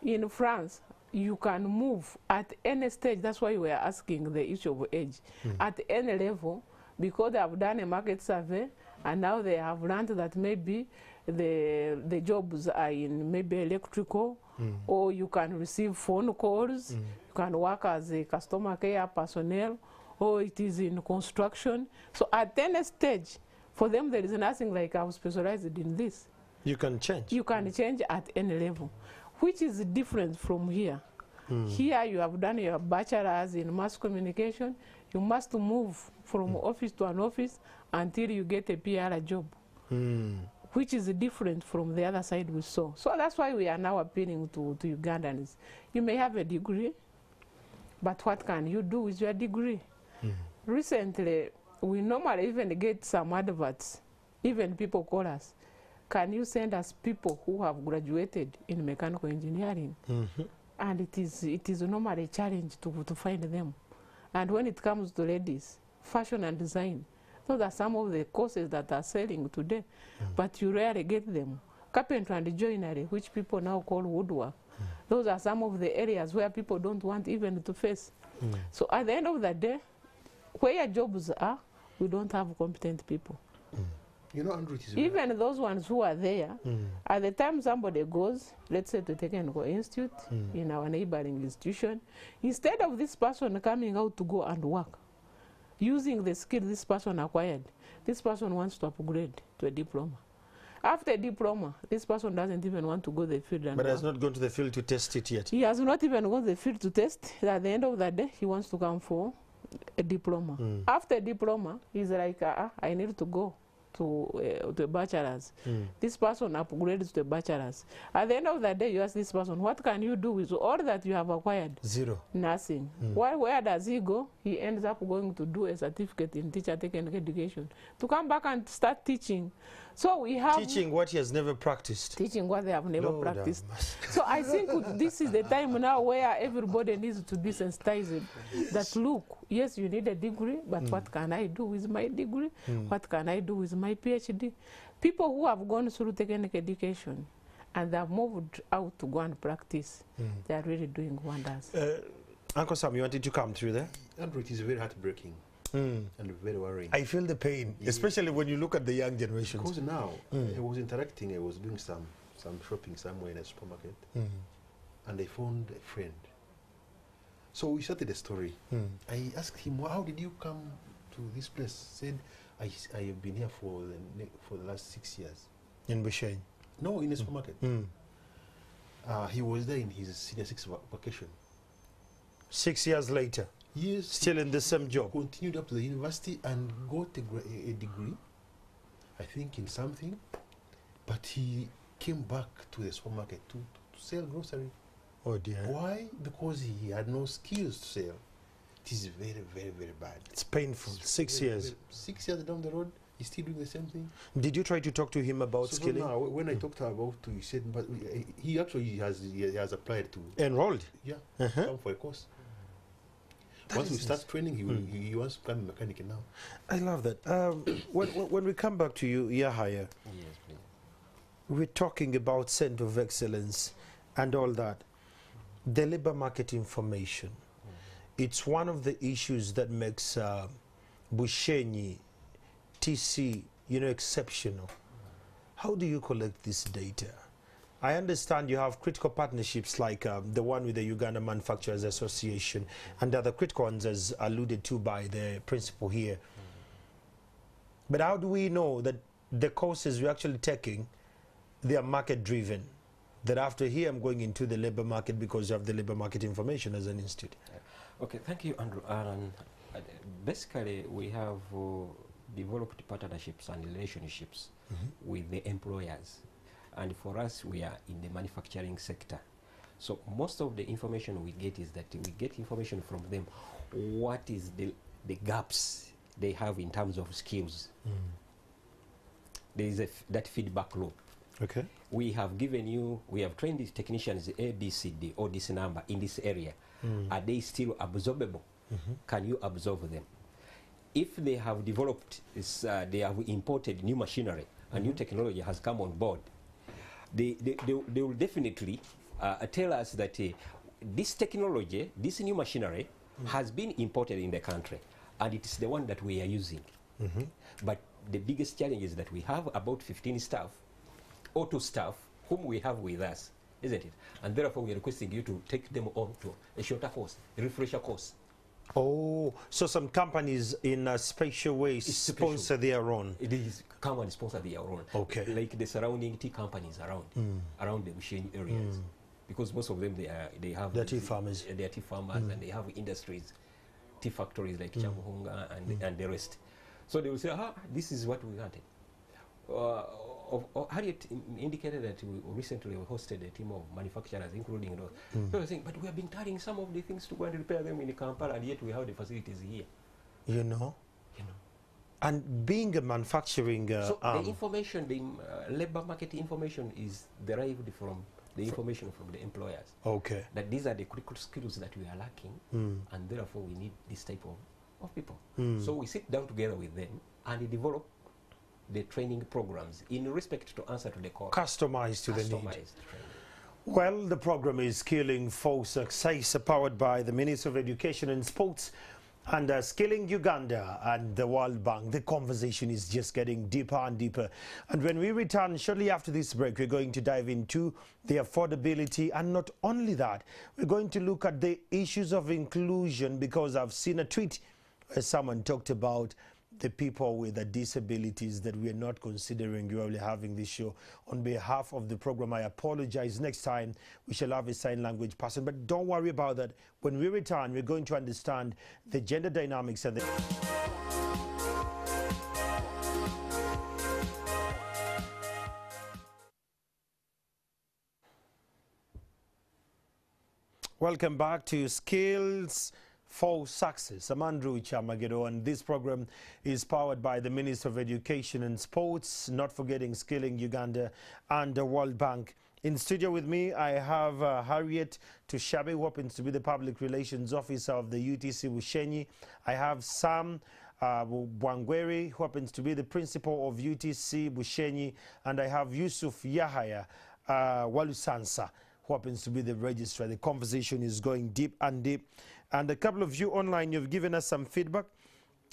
In France, you can move at any stage. That's why we are asking the issue of age. At any level, because they have done a market survey, and now they have learned that maybe the jobs are in maybe electrical, or you can receive phone calls, you can work as a customer care personnel, or it is in construction. So at any stage, for them, there is nothing like I'm specialized in this. You can change. You can change at any level, which is different from here. Here you have done your bachelor's in mass communication. You must move from office to an office until you get a PR job, which is different from the other side we saw. So that's why we are now appealing to Ugandans. You may have a degree, but what can you do with your degree? Recently, we normally even get some adverts. Even people call us. Can you send us people who have graduated in mechanical engineering? And it is normally a challenge to find them. And when it comes to ladies, fashion and design, those are some of the courses that are selling today, but you rarely get them. Carpentry and joinery, which people now call woodwork, those are some of the areas where people don't want even to face. So at the end of the day, where jobs are, we don't have competent people. You know, Andrew, even those ones who are there, at the time somebody goes, let's say to technical institute in our neighboring institution, instead of this person coming out to go and work, using the skill this person acquired, this person wants to upgrade to a diploma. After a diploma, this person doesn't even want to go to the field and but has not gone to the field to test it yet. He has not even gone to the field to test. At the end of the day, he wants to come for a diploma. After a diploma, he's like, I need to go to a bachelor's. This person upgrades to a bachelor's. At the end of the day, you ask this person, what can you do with all that you have acquired? Zero. Nothing. Where does he go? He ends up going to do a certificate in teacher technical education to come back and start teaching. So we have teaching what he has never practiced. Teaching what they have never practiced. So I think this is the time now where everybody needs to be sensitized that look, yes, you need a degree, but what can I do with my degree? What can I do with my PhD? People who have gone through technical education and they have moved out to go and practice, they are really doing wonders. Uncle Sam, you wanted to come through there? Andrew, it is very heartbreaking. And very worrying. I feel the pain, especially when you look at the young generation. Because now, I was interacting, I was doing some shopping somewhere in a supermarket, and I found a friend. So we started a story. I asked him, well, how did you come to this place? He said, I have been here for the last 6 years. In Bushenyi? No, in a supermarket. He was there in his senior 6 vacation. 6 years later? Yes. Still in the same job? Continued up to the university and got a degree, I think, in something. But he came back to the supermarket to sell grocery. Oh dear. Why? Because he had no skills to sell. It is very, very, very bad. It's painful. It's 6 years. 6 years down the road, he's still doing the same thing. Did you try to talk to him about skilling? So now, when I talked about it, he said, but he actually has applied to... Enrolled? Yeah, come for a course. Once we start training, he wants to become a mechanic now. I love that. When we come back to you, Yahaya, Yes, please. we're talking about Center of Excellence and all that. The labor market information. It's one of the issues that makes Bushenyi, TC, exceptional. How do you collect this data? I understand you have critical partnerships like the one with the Uganda Manufacturers Association and the other critical ones as alluded to by the principal here. But how do we know that the courses we're actually taking, they are market driven? That after here I'm going into the labor market because you have the labor market information as an institute. Okay, thank you, Andrew. Basically, we have developed partnerships and relationships with the employers. And for us, we are in the manufacturing sector. So most of the information we get is that we get information from them. What is the gaps they have in terms of skills? There is that feedback loop. Okay. We have given you, we have trained these technicians A, B, C, D, or this number in this area. Are they still absorbable? Can you absorb them? If they have developed, they have imported new machinery, and new technology has come on board, they will definitely tell us that this technology, this new machinery, has been imported in the country, and it is the one that we are using. But the biggest challenge is that we have about 15 staff, auto staff, whom we have with us, isn't it? And therefore we are requesting you to take them on to a shorter course, a refresher course. Oh, so some companies in a special way sponsor their own. It is come and sponsor their own. Okay. Like the surrounding tea companies around the Bushenyi areas, because most of them they have the tea farmers. They are tea farmers, and they have industries, tea factories like Chamuhunga and the rest. So they will say, this is what we wanted. Harriet indicated that we recently hosted a team of manufacturers, including those. People were saying, but we have been carrying some of the things to go and repair them in Kampala, and yet we have the facilities here. You know? And being a manufacturing so the information, the labor market information is derived from the information from the employers. Okay. That these are the critical skills that we are lacking, and therefore we need this type of people. So we sit down together with them and develop the training programs in respect to answer to the call. Customized to the need. Training. Well, the program is Skilling for Success, powered by the Ministry of Education and Sports and Skilling Uganda and the World Bank. The conversation is just getting deeper and deeper. And when we return shortly after this break, we're going to dive into the affordability. And not only that, we're going to look at the issues of inclusion, because I've seen a tweet where someone talked about the people with the disabilities that we are not considering really having this show. On behalf of the program, I apologize. Next time we shall have a sign language person, but don't worry about that. When we return, we're going to understand the gender dynamics and the Welcome back to Skills for Success. I'm Andrew Chamagedo, and this program is powered by the Ministry of Education and Sports, not forgetting Skilling Uganda and the World Bank. In studio with me, I have Harriet Tushabe, who happens to be the Public Relations Officer of the UTC Bushenyi. I have Sam Bwangweri, who happens to be the Principal of UTC Bushenyi. And I have Yusuf Yahaya Walusansa, who happens to be the registrar. The conversation is going deep and deep. And a couple of you online, you've given us some feedback.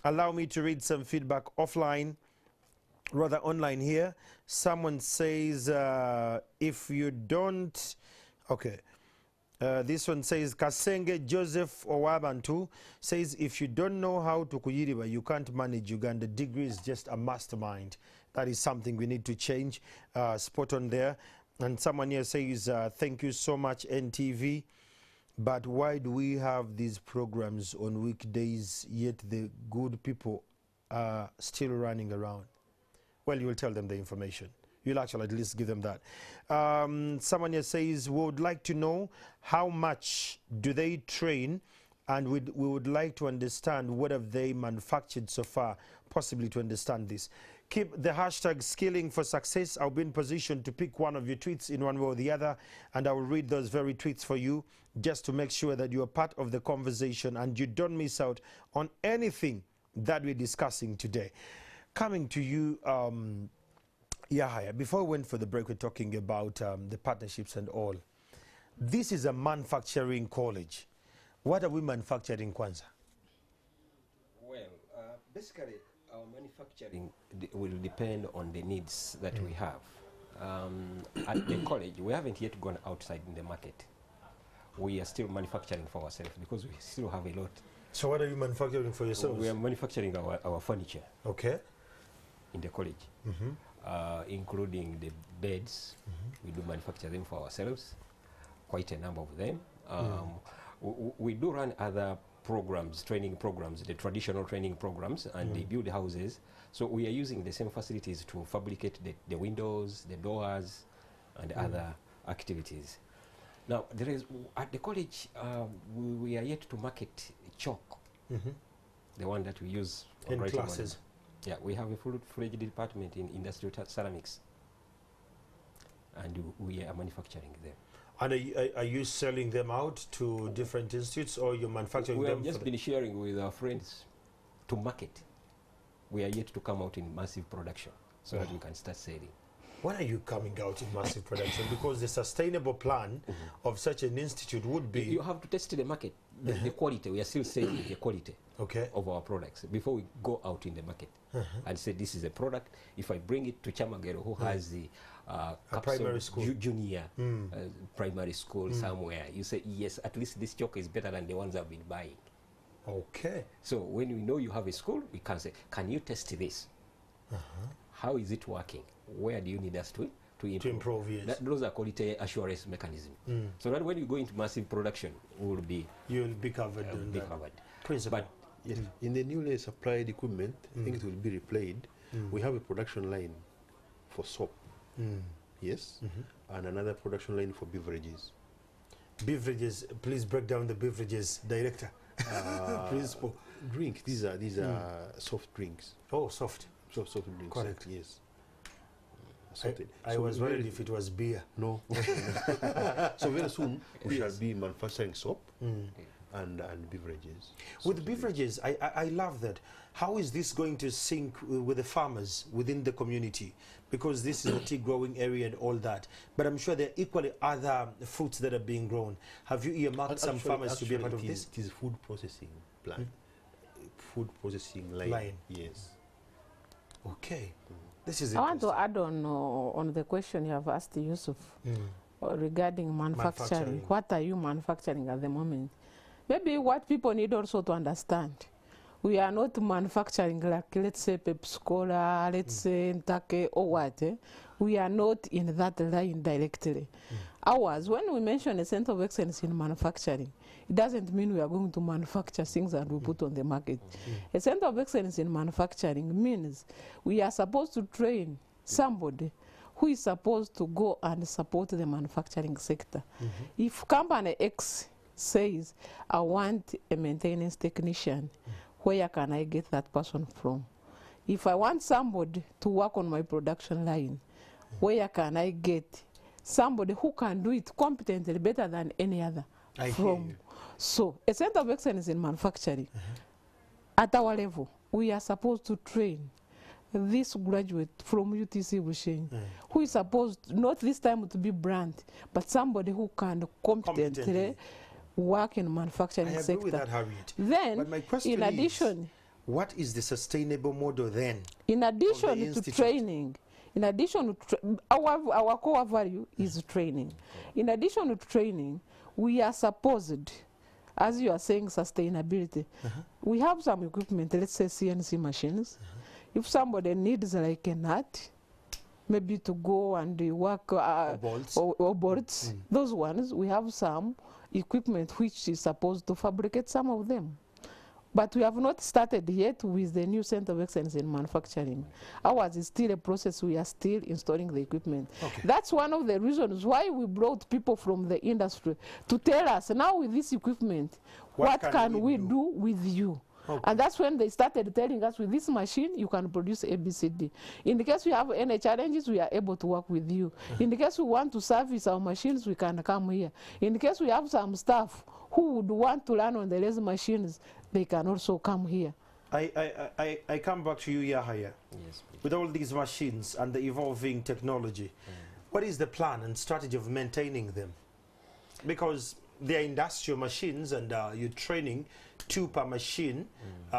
Allow me to read some feedback offline, rather online here. Someone says, if you don't, okay. This one says, Kasenge Joseph Owabantu says, if you don't know how to kuyiriba, you can't manage Uganda. Degree is just a mastermind. That is something we need to change. Spot on there. And someone here says, thank you so much, NTV. But why do we have these programs on weekdays, yet the good people are still running around? Well, you will tell them the information. You'll actually at least give them that. Someone here says, we would like to know how much do they train, and we would like to understand what have they manufactured so far, possibly to understand this. Keep the hashtag Skilling for Success. I'll be in position to pick one of your tweets in one way or the other, and I will read those very tweets for you, just to make sure that you are part of the conversation and you don't miss out on anything that we're discussing today. Coming to you, Yahaya, before we went for the break, we're talking about the partnerships and all. This is a manufacturing college. What are we manufacturing, Kwanza? Well, basically, Our manufacturing will depend on the needs that we have. At the college, we haven't yet gone outside in the market. We are still manufacturing for ourselves because we still have a lot. So what are you manufacturing for yourselves? We are manufacturing our furniture. Okay. In the college, including the beds. We do manufacture them for ourselves, quite a number of them. We do run other programs, training programs, the traditional training programs, and they build houses. So we are using the same facilities to fabricate the windows, the doors, and other activities. Now, there is, at the college, we are yet to market chalk, the one that we use in classes. Yeah, we have a full-fledged department in industrial ceramics, and we are manufacturing them. And are you selling them out to different institutes, or you're manufacturing them? We have just been sharing with our friends to market. We are yet to come out in massive production so that we can start selling. When are you coming out in massive production? Because the sustainable plan of such an institute would be... You have to test the market, the quality. We are still saying the quality of our products before we go out in the market and say this is a product. If I bring it to Chamagero, who has the primary school, junior primary school somewhere, you say, yes, at least this chalk is better than the ones I've been buying. Okay. So when we know you have a school, we can say, can you test this? How is it working? Where do you need us to improve? Yes. Those are quality assurance mechanisms. So that when you go into massive production, you'll be covered. Principle. But yes, in the newly supplied equipment, I think it will be replayed. We have a production line for soap, yes, and another production line for beverages. Beverages, please break down the beverages, director. Principal. Drink. These are soft drinks. Oh, soft drinks. Correct. Yes. I was worried if it was beer. No. So very soon we shall be manufacturing soap and beverages. With beverages, I love that. How is this going to sync with the farmers within the community? Because this is a tea growing area and all that. But I'm sure there are equally other fruits that are being grown. Have you earmarked some farmers to be a part of this? It is food processing plant. Food processing line. Yes. Okay. This is I want to add on the question you have asked Yusuf regarding manufacturing. What are you manufacturing at the moment? Maybe what people need also to understand, we are not manufacturing like, let's say, Pepsi-Cola, let's say, Ntake or what. We are not in that line directly. Ours, when we mention a center of excellence in manufacturing, it doesn't mean we are going to manufacture things that we put on the market. A center of excellence in manufacturing means we are supposed to train somebody who is supposed to go and support the manufacturing sector. If company X says, I want a maintenance technician, where can I get that person from? If I want somebody to work on my production line, where can I get somebody who can do it competently better than any other from? So a center of excellence in manufacturing, at our level, we are supposed to train this graduate from UTC Bushenyi, who is supposed, not this time to be brand, but somebody who can competently work in manufacturing sector. I agree with that, Harriet. Then, but my question in addition, is, what is the sustainable model then? In addition to training, our core value is training. In addition to training, we are supposed, as you are saying, sustainability. We have some equipment, let's say CNC machines. If somebody needs like a nut, maybe to go and work or bolts, those ones, we have some equipment which is supposed to fabricate some of them. But we have not started yet with the new center of excellence in manufacturing. Ours is still a process. We are still installing the equipment. That's one of the reasons why we brought people from the industry to tell us, now with this equipment, what can we do with you? And that's when they started telling us, with this machine, you can produce ABCD. In the case we have any challenges, we are able to work with you. In the case we want to service our machines, we can come here. In the case we have some staff who would want to learn on the laser machines, they can also come here. I come back to you, Yahaya. Yes, with all these machines and the evolving technology, what is the plan and strategy of maintaining them? Because they are industrial machines and you're training 2 per machine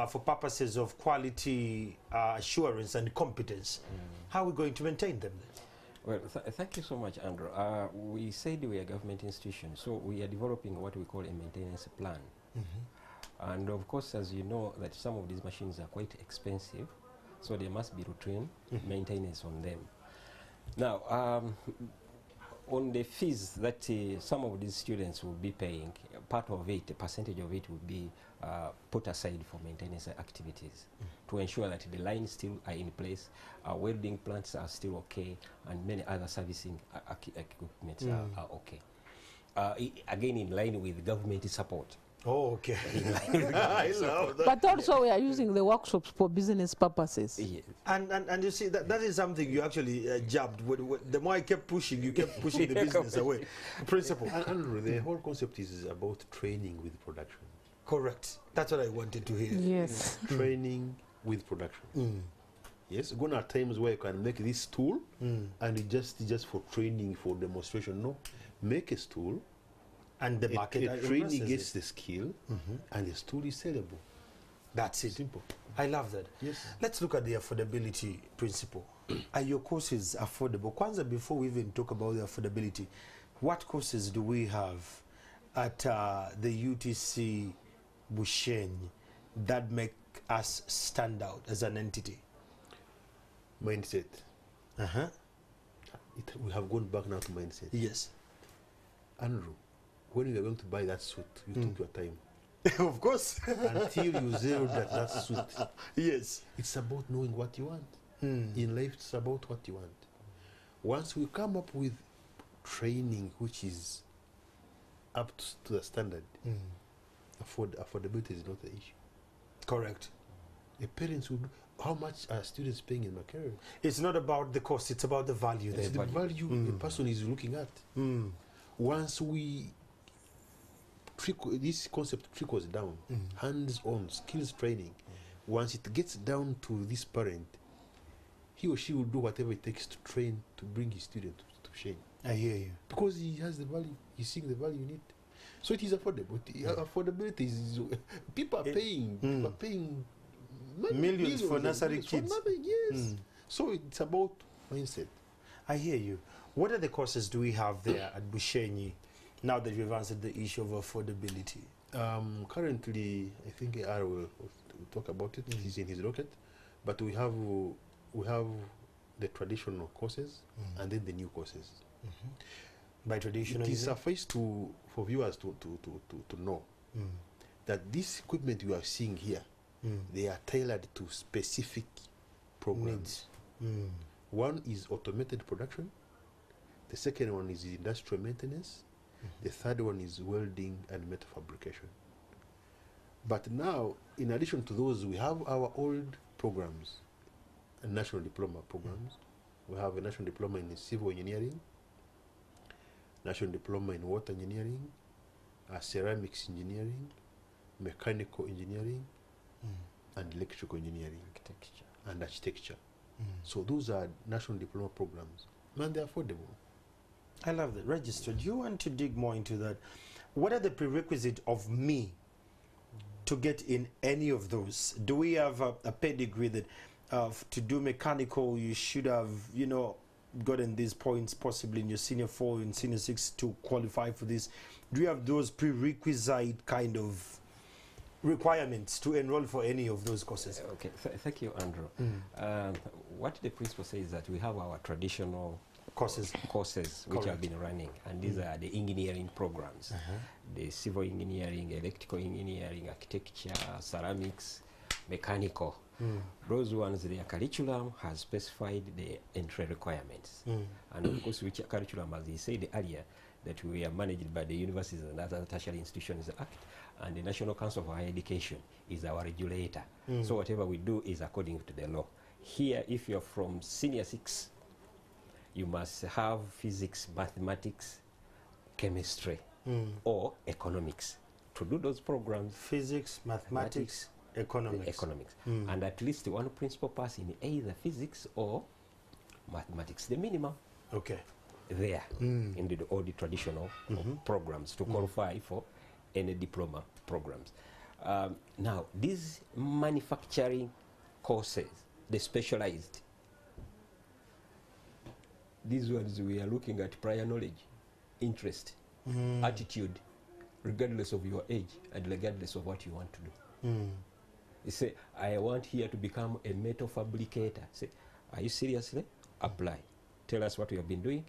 for purposes of quality assurance and competence. How are we going to maintain them then? Well, thank you so much, Andrew. We said we are a government institution, so we are developing what we call a maintenance plan. And of course, as you know, that some of these machines are quite expensive, so there must be routine maintenance on them. Now, on the fees that some of these students will be paying, part of it, a percentage of it will be put aside for maintenance activities to ensure that the lines still are in place, welding plants are still okay, and many other servicing equipment are okay. Again, in line with government support. Oh, okay. I love that. But also we are using the workshops for business purposes. Yeah. And you see, that is something you actually jabbed. The more I kept pushing, you kept pushing the business away. Principle. Andrew, the whole concept is about training with production. Correct. That's what I wanted to hear. Yes. Training with production. Yes, gonna are times where you can make this tool and it just for training, for demonstration. No, make a tool. And the market training gets the skill, and the tool is sellable. That's it. Simple. I love that. Yes. Let's look at the affordability principle. Are your courses affordable? Kwanza, before we even talk about the affordability, what courses do we have at the UTC Bushenyi that make us stand out as an entity? Mindset. We have gone back now to mindset. Yes. Andrew, when you are going to buy that suit, you took your time. Of course. Until you zeroed that suit. Yes. It's about knowing what you want. In life, it's about what you want. Once we come up with training which is up to the standard, affordability is not the issue. Correct. The parents would, how much are students paying in Makerere? It's not about the cost, it's about the value. It's the value the person is looking at. Once we this concept trickles down, hands-on skills training, once it gets down to this parent, he or she will do whatever it takes to train to bring his student to Bushenyi. I hear you. Because he has the value, he's seeing the value in it. So it is affordable. Affordability is, people are paying, millions for nursery kids. For nothing, yes. So it's about mindset. I hear you. What other courses do we have there at Bushenyi now that we've answered the issue of affordability? Currently, I think AR will talk about it. He's in his rocket. But we have the traditional courses and then the new courses. By traditional, it is suffice for viewers to know that this equipment you are seeing here, they are tailored to specific programs. One is automated production. The second one is industrial maintenance. The third one is welding and metal fabrication. But now, in addition to those, we have our old programs, national diploma programs. We have a national diploma in civil engineering, national diploma in water engineering, ceramics engineering, mechanical engineering, and electrical engineering, architecture. So those are national diploma programs, and they're affordable. I love that. Registered. You want to dig more into that. What are the prerequisites of me to get in any of those? Do we have a pedigree that to do mechanical, you should have, you know, gotten these points possibly in your senior 4 and senior 6 to qualify for this? Do you have those prerequisite kind of requirements to enroll for any of those courses? Okay, thank you, Andrew. What the principal says is that we have our traditional courses which have been running, and these are the engineering programs, the civil engineering, electrical engineering, architecture, ceramics, mechanical. Those ones, their curriculum has specified the entry requirements, and of course which curriculum, as he said earlier, that we are managed by the Universities and Other Tertiary Institutions Act, and the National Council for Higher Education is our regulator. So whatever we do is according to the law. Here, if you're from senior 6, you must have physics, mathematics, chemistry, or economics to do those programs. Physics, mathematics, economics. And at least one principal pass in either physics or mathematics, the minimum. Okay. There, in all the traditional programs to qualify for any diploma programs. Now, these manufacturing courses, the specialized, these ones we are looking at prior knowledge, interest, attitude, regardless of your age and regardless of what you want to do. You say, I want here to become a metal fabricator. Say, are you seriously? Apply. Tell us what you have been doing.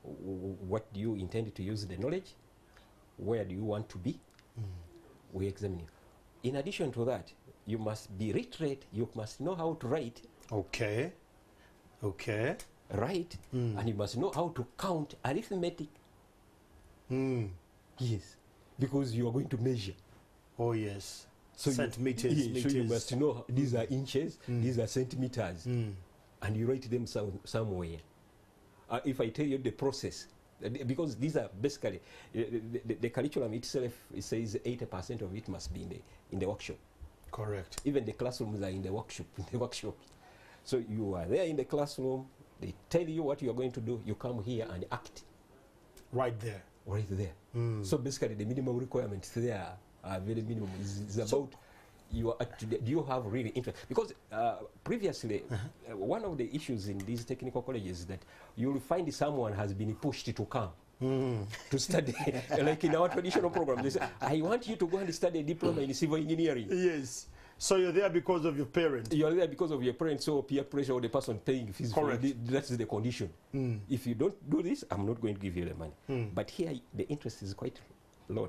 What do you intend to use the knowledge? Where do you want to be? We examine you. In addition to that, you must be literate. You must know how to write. Okay. Okay. Write. And you must know how to count arithmetic. Yes. Because you are going to measure. Oh, yes. So Centimeters, so you meters. must know these are inches, these are centimeters, and you write them somewhere. If I tell you the process, because these are basically the curriculum itself, it says 80% of it must be in the workshop. Correct. Even the classrooms are in the workshop. So you are there in the classroom. They tell you what you are going to do. You come here and act. Right there. Right there. So basically, the minimum requirements there are very minimum. It's about you are do you have really interest? Because previously, one of the issues in these technical colleges is that you will find someone has been pushed to come to study. Like in our traditional program, they say, I want you to go and study a diploma in civil engineering. Yes. So you're there because of your parents. You are there because of your parents, so peer pressure or the person paying fees. Correct. That's the condition. If you don't do this, I'm not going to give you the money. But here, the interest is quite low.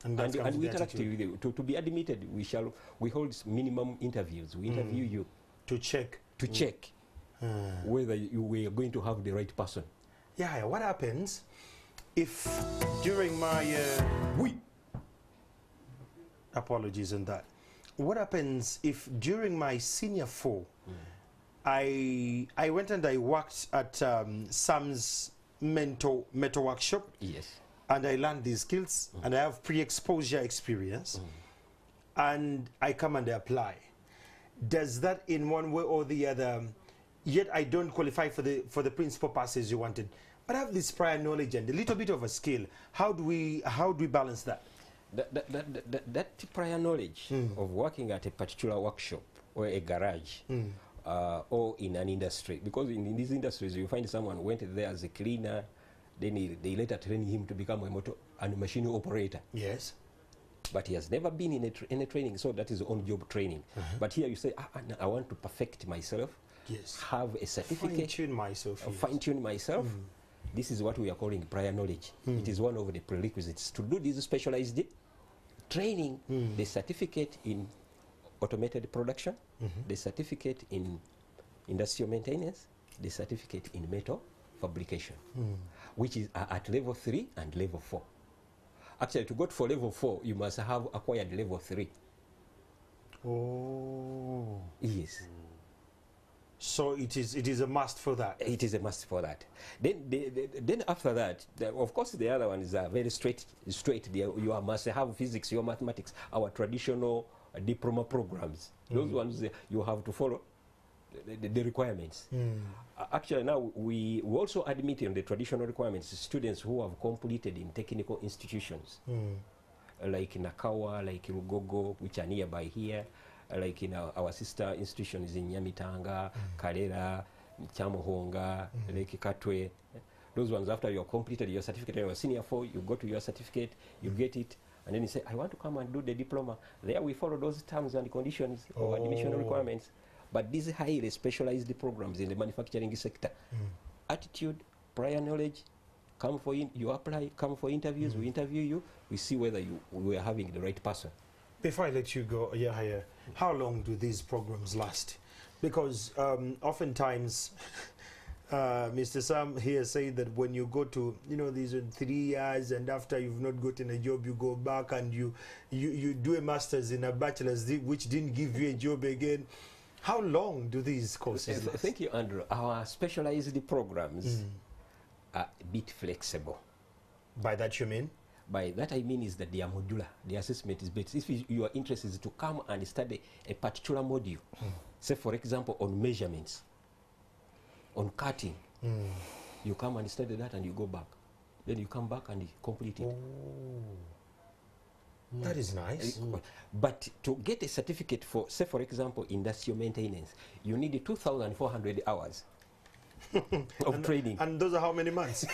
And we interact with you. To be admitted, we hold minimum interviews. We interview you to check whether we are going to have the right person. Yeah. What happens if during my apologies on that? What happens if during my senior 4, I went and I worked at Sam's metal workshop? Yes. And I learned these skills, and I have pre-exposure experience, and I come and I apply. Does that, in one way or the other, yet I don't qualify for the principal passes you wanted, but I have this prior knowledge and a little bit of a skill? How do we balance that? That prior knowledge of working at a particular workshop or a garage or in an industry, because in these industries you find someone went there as a cleaner, then they later train him to become a machine operator. Yes. But he has never been in a training, so that is on-job training. But here you say, I want to perfect myself, have a certificate. Fine-tune myself. Fine-tune myself. This is what we are calling prior knowledge. It is one of the prerequisites. To do this specialized training, the certificate in automated production, the certificate in industrial maintenance, the certificate in metal fabrication, which is at level 3 and level 4. Actually, to go for level 4, you must have acquired level 3. Oh. Yes. So it is a must for that. It is a must for that. Then after that, of course, the other ones are very straight. You must have physics, your mathematics, our traditional diploma programs. Those ones you have to follow the requirements. Actually, now we also admit in the traditional requirements students who have completed in technical institutions, like Nakawa, like Rugogo, which are nearby here, like in our sister institutions in Nyamitanga, Karera, Chamuhonga, Lake Katwe. Those ones, after you have completed your certificate, you are senior 4, you go to your certificate, you get it, and then you say, I want to come and do the diploma. There we follow those terms and conditions of admission requirements. But these highly specialized programs in the manufacturing sector, attitude, prior knowledge, come for you apply, come for interviews, we interview you, we see whether we are having the right person. Before I let you go, Yahya, how long do these programs last? Because oftentimes, Mr. Sam here said that when you go to, these are 3 years, and after you've not gotten a job, you go back and you do a master's in a bachelor's, which didn't give you a job again. How long do these courses last? Thank you, Andrew. Our specialized programs are a bit flexible. By that you mean? By that I mean is that they are modular. The assessment is based. If your interest is to come and study a particular module, say for example on measurements, on cutting, you come and study that and you go back. Then you come back and you complete it. That is nice. But to get a certificate for, say for example, industrial maintenance, you need 2,400 hours of training. And those are how many months?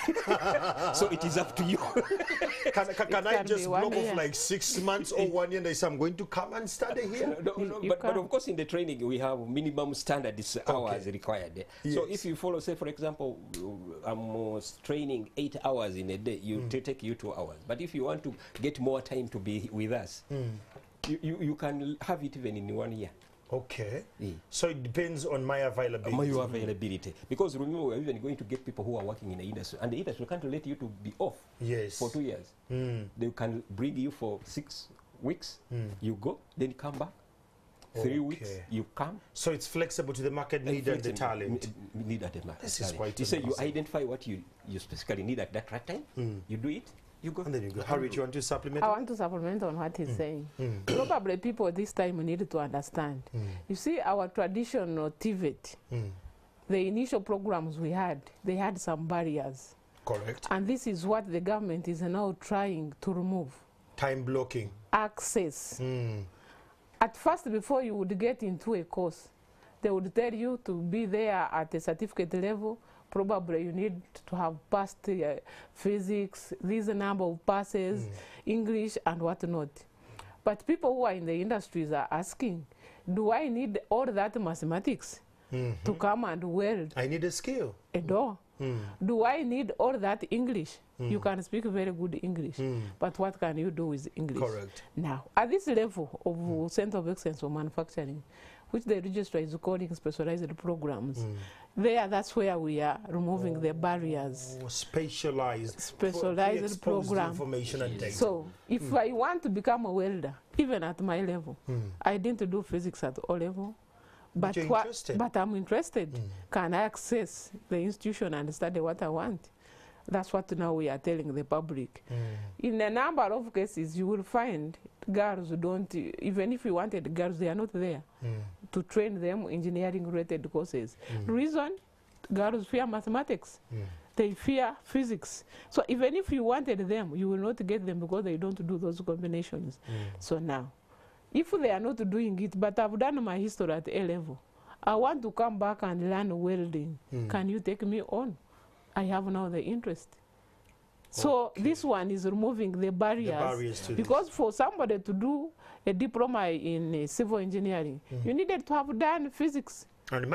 So it is up to you. Can I can just be 1 block off year. like 6 months or 1 year and say I'm going to come and study here? But of course in the training we have minimum standards hours required. So if you follow, say for example, I'm training 8 hours in a day, you take you 2 hours. But if you want to get more time to be with us, you can have it even in 1 year. Okay. So it depends on my availability. Your availability. Because remember, we're even going to get people who are working in the industry, and the industry can't let you to be off for 2 years. They can bring you for 6 weeks, you go, then come back. 3 weeks, you come. So it's flexible to the market need and the talent. Need at the market. This is quite You say you impressive. identify what you specifically need at that right time, you do it, you go. And then you go. Harriet, you want to supplement? I want to supplement on what he's saying. Probably people this time need to understand. You see, our traditional TVET, the initial programs we had, they had some barriers. Correct. And this is what the government is now trying to remove. Time blocking. Access. At first, before you would get into a course, they would tell you to be there at a certificate level. Probably you need to have passed physics, this number of passes, English and whatnot. But people who are in the industries are asking, do I need all that mathematics to come and weld I need a skill. a door? Do I need all that English? You can speak very good English, but what can you do with English? Correct. Now, at this level of Center of Excellence for Manufacturing, which the registrar is calling specialized programs, that's where we are removing the barriers. Specialized Program. information and data. So, if I want to become a welder, even at my level, I didn't do physics at O level, but you're interested. but I'm interested. Can I access the institution and study what I want? That's what now we are telling the public. In a number of cases, you will find girls who don't, even if you wanted girls, they are not there to train them engineering-related courses. Reason, girls fear mathematics. They fear physics. So even if you wanted them, you will not get them because they don't do those combinations. So now, if they are not doing it, but I've done my history at A level, I want to come back and learn welding. Can you take me on? I have now the interest. So this one is removing the barriers to because for somebody to do a diploma in civil engineering, you needed to have done physics and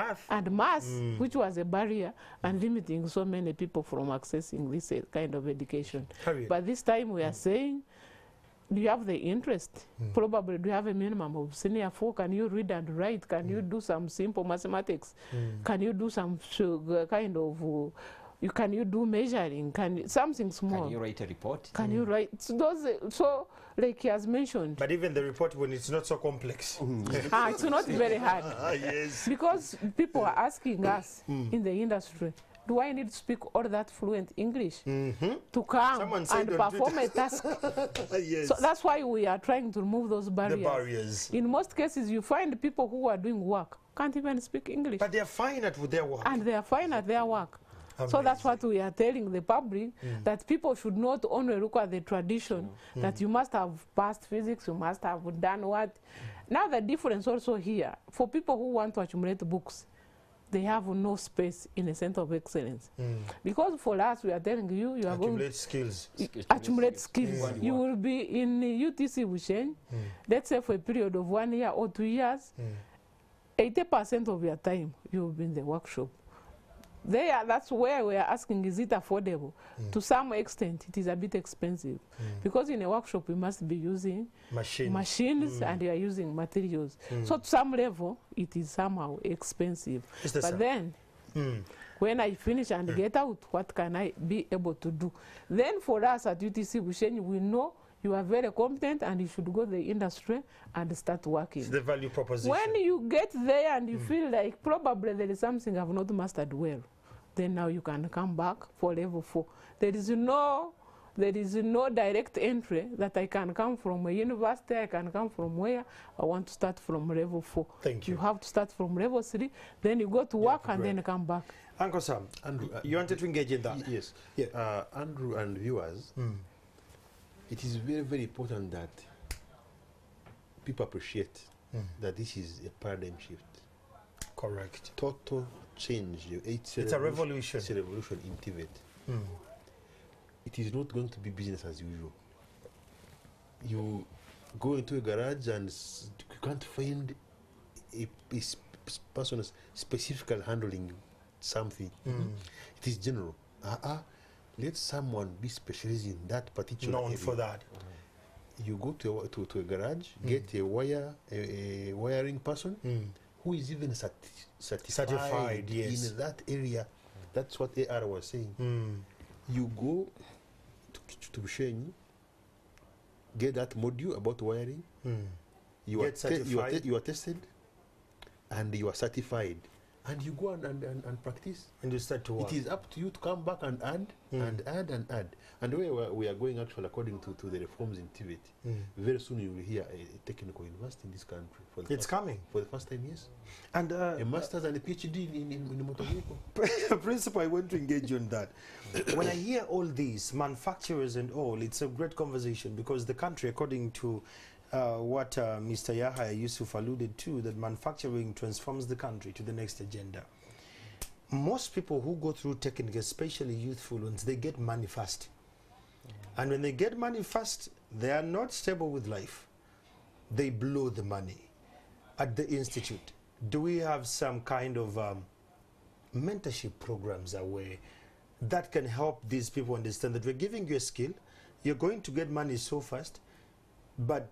math, which was a barrier and limiting so many people from accessing this kind of education. Harriet. But this time we are saying, do you have the interest? Probably do you have a minimum of senior 4? Can you read and write? Can you do some simple mathematics? Can you do some kind of can you do measuring? Something small? Can you write a report? Can you write? So like he has mentioned. But even the report, when it's not so complex. It's not very hard. Yes. Because people are asking us in the industry, do I need to speak all that fluent English to come and perform a task? Yes. So that's why we are trying to remove those barriers. The barriers. In most cases, you find people who are doing work can't even speak English. But they are fine at their work. And they are fine at their work. So that's what we are telling the public, that people should not only look at the tradition, that you must have passed physics, you must have done what. Now the difference also here, for people who want to accumulate books, they have no space in a center of excellence. Because for us, we are telling you, you are going to accumulate skills. You will be in UTC Bushenyi, let's say for a period of 1 year or 2 years, 80% of your time you will be in the workshop. That's where we are asking, is it affordable? To some extent, it is a bit expensive. Because in a workshop, you must be using machines and you are using materials. So to some level, it is somehow expensive. But then, when I finish and get out, what can I be able to do? Then for us at UTC Bushenyi, we know you are very competent and you should go to the industry and start working. It's the value proposition. When you get there and you feel like probably there is something I've not mastered well, then now you can come back for level 4. There is no direct entry that I can come from a university, I can come from where I want to start from level 4. Thank you. You have to start from level 3, then you go to work and then come back. Uncle Sam, Andrew, you wanted to engage in that? Yes. Andrew and viewers, it is very, very important that people appreciate that this is a paradigm shift. Correct. Total change. It's a revolution. It's a revolution in Tibet. It is not going to be business as usual. You go into a garage and you can't find a person specifically handling something. It is general. Let someone be specialized in that particular area. Known for that. You go to a garage, get a wiring person who is even certified yes. in that area. That's what AR was saying. You go to Bushenyi, get that module about wiring. You are tested, and you are certified, and you go and practice. And you start to work. It is up to you to come back and add and add and add. And where we are going actually according to the reforms in Tibet, very soon you will hear a technical university in this country. It's coming. For the first time, yes. And a master's and a PhD in motor vehicle. Principal, I want to engage you on that. When I hear all these manufacturers and all, it's a great conversation because the country, according to what Mr. Yahya Yusuf alluded to, that manufacturing transforms the country to the next agenda. Most people who go through technical, especially youthful ones, they get money fast. And when they get money fast, they are not stable with life. They blow the money. At the institute, do we have some kind of mentorship programs away that can help these people understand that we're giving you a skill, you're going to get money so fast, but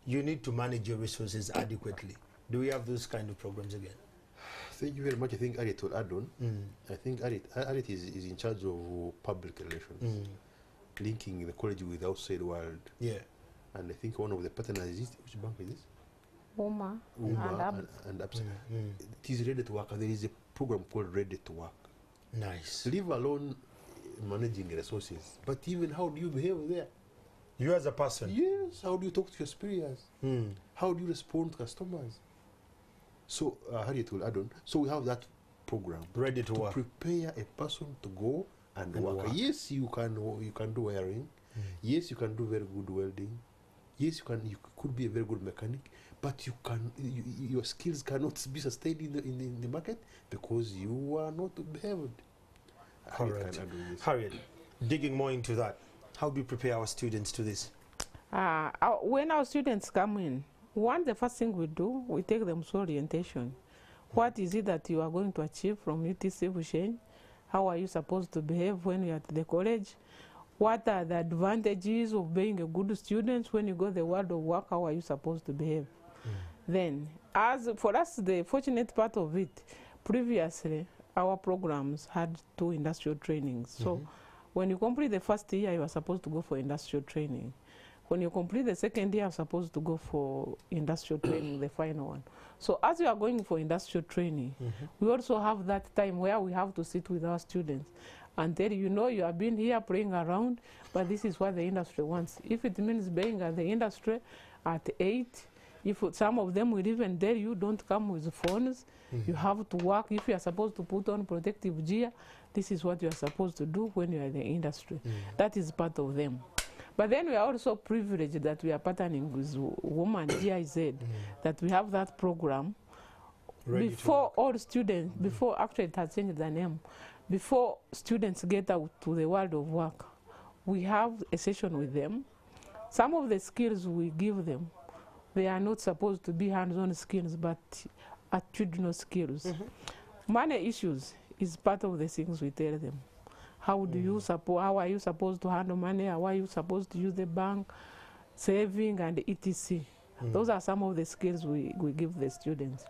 you need to manage your resources adequately? Do we have those kind of programs again? Thank you very much. I think Arit will add on. I think Arit is in charge of public relations, linking the college with the outside world. Yeah. And I think one of the partners is, which bank is this? UMA and ABSA. It is ready to work. There is a program called Ready to Work. Nice. Leave alone managing resources, but even how do you behave there? You as a person? Yes. How do you talk to your superiors? How do you respond to customers? So Harriet will add on. So we have that program Ready to work. Prepare a person to go and work. Yes, you can do wiring. Yes, you can do very good welding. Yes, you could be a very good mechanic, but your skills cannot be sustained in the market because you are not behaved. Correct. Harriet, digging more into that, how do we prepare our students to this? When our students come in, the first thing we do, we take them through orientation. What is it that you are going to achieve from UTC Bushenyi? How are you supposed to behave when you're at the college? What are the advantages of being a good student when you go to the world of work? How are you supposed to behave? Then, as for us, the fortunate part of it, previously, our programs had 2 industrial trainings. So, when you complete the first year, you are supposed to go for industrial training. When you complete the second year, you're supposed to go for industrial training, the final one. So as you are going for industrial training, we also have that time where we have to sit with our students and tell you, you have been here playing around, but this is what the industry wants. If it means being at the industry at 8, if some of them will even tell you, don't come with phones, you have to work. If you are supposed to put on protective gear, this is what you are supposed to do when you are in the industry. That is part of them. But then we are also privileged that we are partnering with Women GIZ, that we have that program before all students, before actually it has changed the name, before students get out to the world of work, we have a session with them. Some of the skills we give them, they are not supposed to be hands-on skills, but attitudinal skills. Money issues is part of the things we tell them. How do you how are you supposed to handle money? How are you supposed to use the bank, saving, and etc. Those are some of the skills we give the students.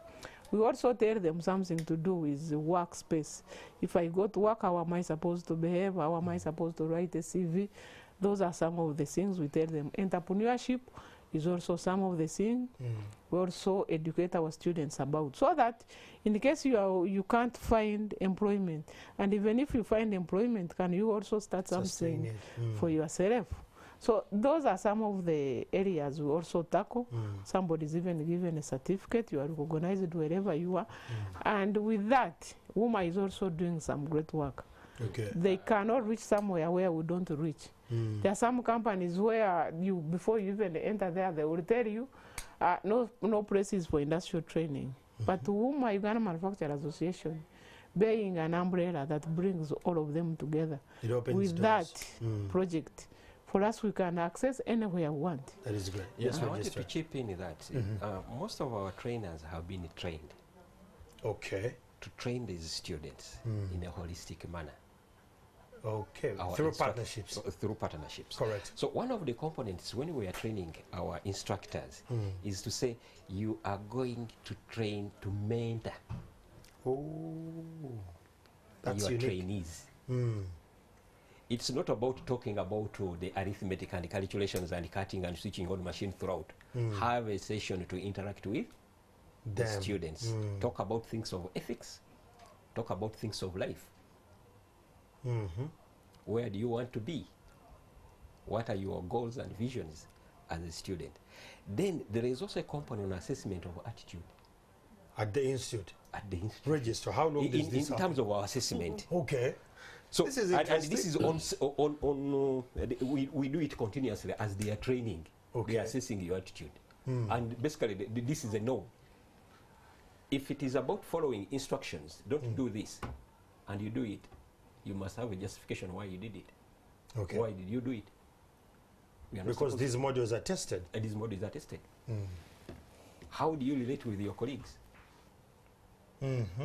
We also tell them something to do with the workspace. If I go to work, how am I supposed to behave? How am I supposed to write a CV? Those are some of the things we tell them. Entrepreneurship is also some of the things we also educate our students about, so that in case you can't find employment, and even if you find employment, can you also start something for yourself? So those are some of the areas we also tackle. Somebody's even given a certificate, you are recognized wherever you are. And with that, WUMA is also doing some great work. They cannot reach somewhere where we don't reach. There are some companies where before you even enter there, they will tell you, no places for industrial training. But Wuma Uganda Manufacturing Association being an umbrella that brings all of them together. It opens with doors. that project, for us we can access anywhere we want. That is great. Yes, I wanted Registrar. to chip in that. Most of our trainers have been trained Okay. to train these students in a holistic manner. Okay. Our Through instruct- partnerships. Through partnerships. Correct. So one of the components when we are training our instructors is to say you are going to train to mentor Oh, that's your unique. trainees. It's not about talking about the arithmetic and calculations and cutting and switching on machine throughout. Have a session to interact with the Them. students. Talk about things of ethics. Talk about things of life. Where do you want to be? What are your goals and visions as a student? Then there is also a component on assessment of attitude At the institute. at the institute. Register. How long does this in terms of our assessment. Okay. So This is and this is interesting. we do it continuously as they are training. Okay. They are assessing your attitude, and basically this is a norm. If it is about following instructions, don't do this, and you do it, you must have a justification why you did it. Okay. Why did you do it? We are not Because supposed these modules are tested. and these models are tested. How do you relate with your colleagues?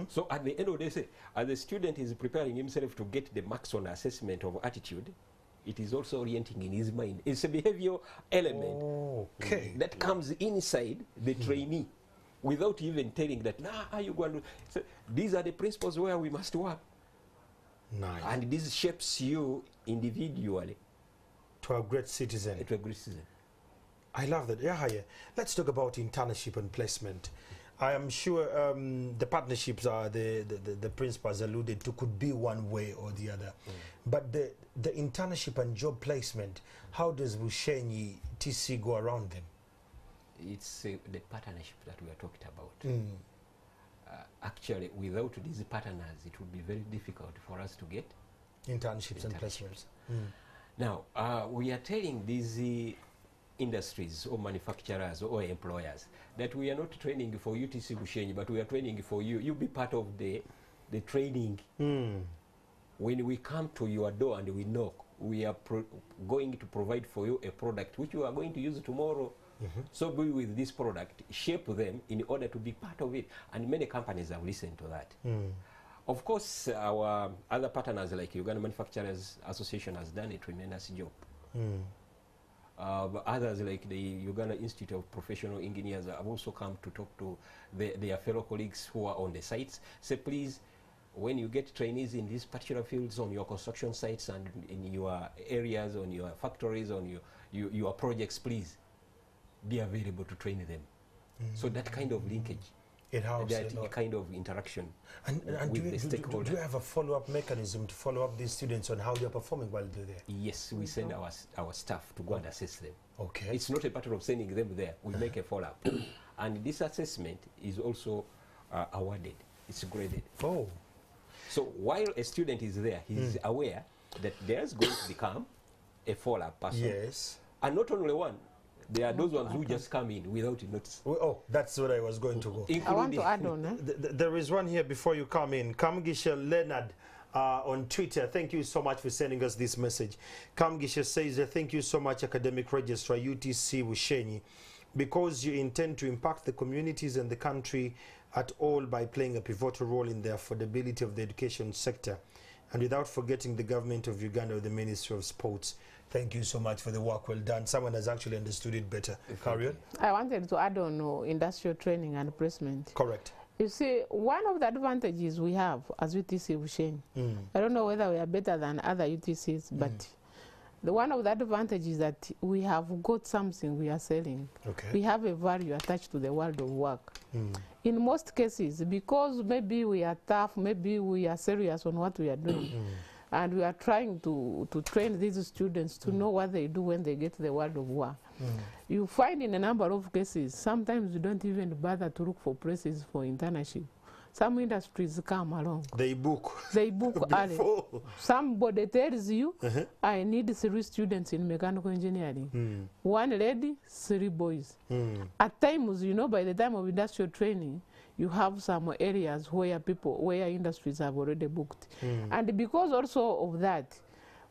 So at the end of the day, as the student is preparing himself to get the marks on assessment of attitude, it is also orienting in his mind. It's a behavioral element Okay. that comes inside the trainee without even telling that, are you going to... So these are the principles where we must work. Nice. And this shapes you individually To a great citizen. to a great citizen. I love that. Yeah, yeah. Let's talk about internship and placement. I am sure the partnerships are the principals alluded to could be one way or the other. But the internship and job placement, how does Bushenyi TC go around them? It's the partnership that we are talking about. Actually, without these partners, it would be very difficult for us to get Internships and Internships. placements. Now, we are telling these industries or manufacturers or employers that we are not training for UTC Bushenyi, but we are training for you. You be part of the training. When we come to your door and we knock, we are going to provide for you a product which you are going to use tomorrow. So be with this product, shape them in order to be part of it. And many companies have listened to that. Of course, our other partners like Uganda Manufacturers Association has done a tremendous job. But others like the Uganda Institute of Professional Engineers have also come to talk to their fellow colleagues who are on the sites. Say, please, when you get trainees in these particular fields on your construction sites and in your areas, on your factories, on your projects, please be available to train them. So that kind of linkage, It helps that a lot. kind of interaction And with the do stakeholder. you have a follow-up mechanism to follow up these students on how they're performing while they're there? Yes, we send our staff to go and assess them. Okay. It's not a matter of sending them there. We make a follow-up. And this assessment is also awarded. It's graded. Oh. So while a student is there, he's aware that there's going to become a follow-up person. Yes. And not only one. There are those ones who just come in without notice. Oh, that's what I was going to go. I want to add on. There is one here before you come in. Kamgisha Leonard on Twitter. Thank you so much for sending us this message. Kamgisha says, thank you so much, Academic Registrar UTC Bushenyi, because you intend to impact the communities and the country at all by playing a pivotal role in the affordability of the education sector, and without forgetting the government of Uganda or the Ministry of Sports. Thank you so much for the work well done. Someone has actually understood it better. Carry on. I wanted to add on industrial training and placement. Correct. You see, one of the advantages we have as UTC Bushenyi, I don't know whether we are better than other UTCs, but one of the advantages is that we have got something we are selling. Okay. We have a value attached to the world of work. In most cases, because maybe we are tough, maybe we are serious on what we are doing, and we are trying to train these students to know what they do when they get to the world of work. You find in a number of cases, sometimes you don't even bother to look for places for internship. some industries come along. They book. They book early. Before. Somebody tells you, I need 3 students in mechanical engineering. 1 lady, 3 boys. At times, you know, by the time of industrial training, you have some areas where industries have already booked. And because also of that,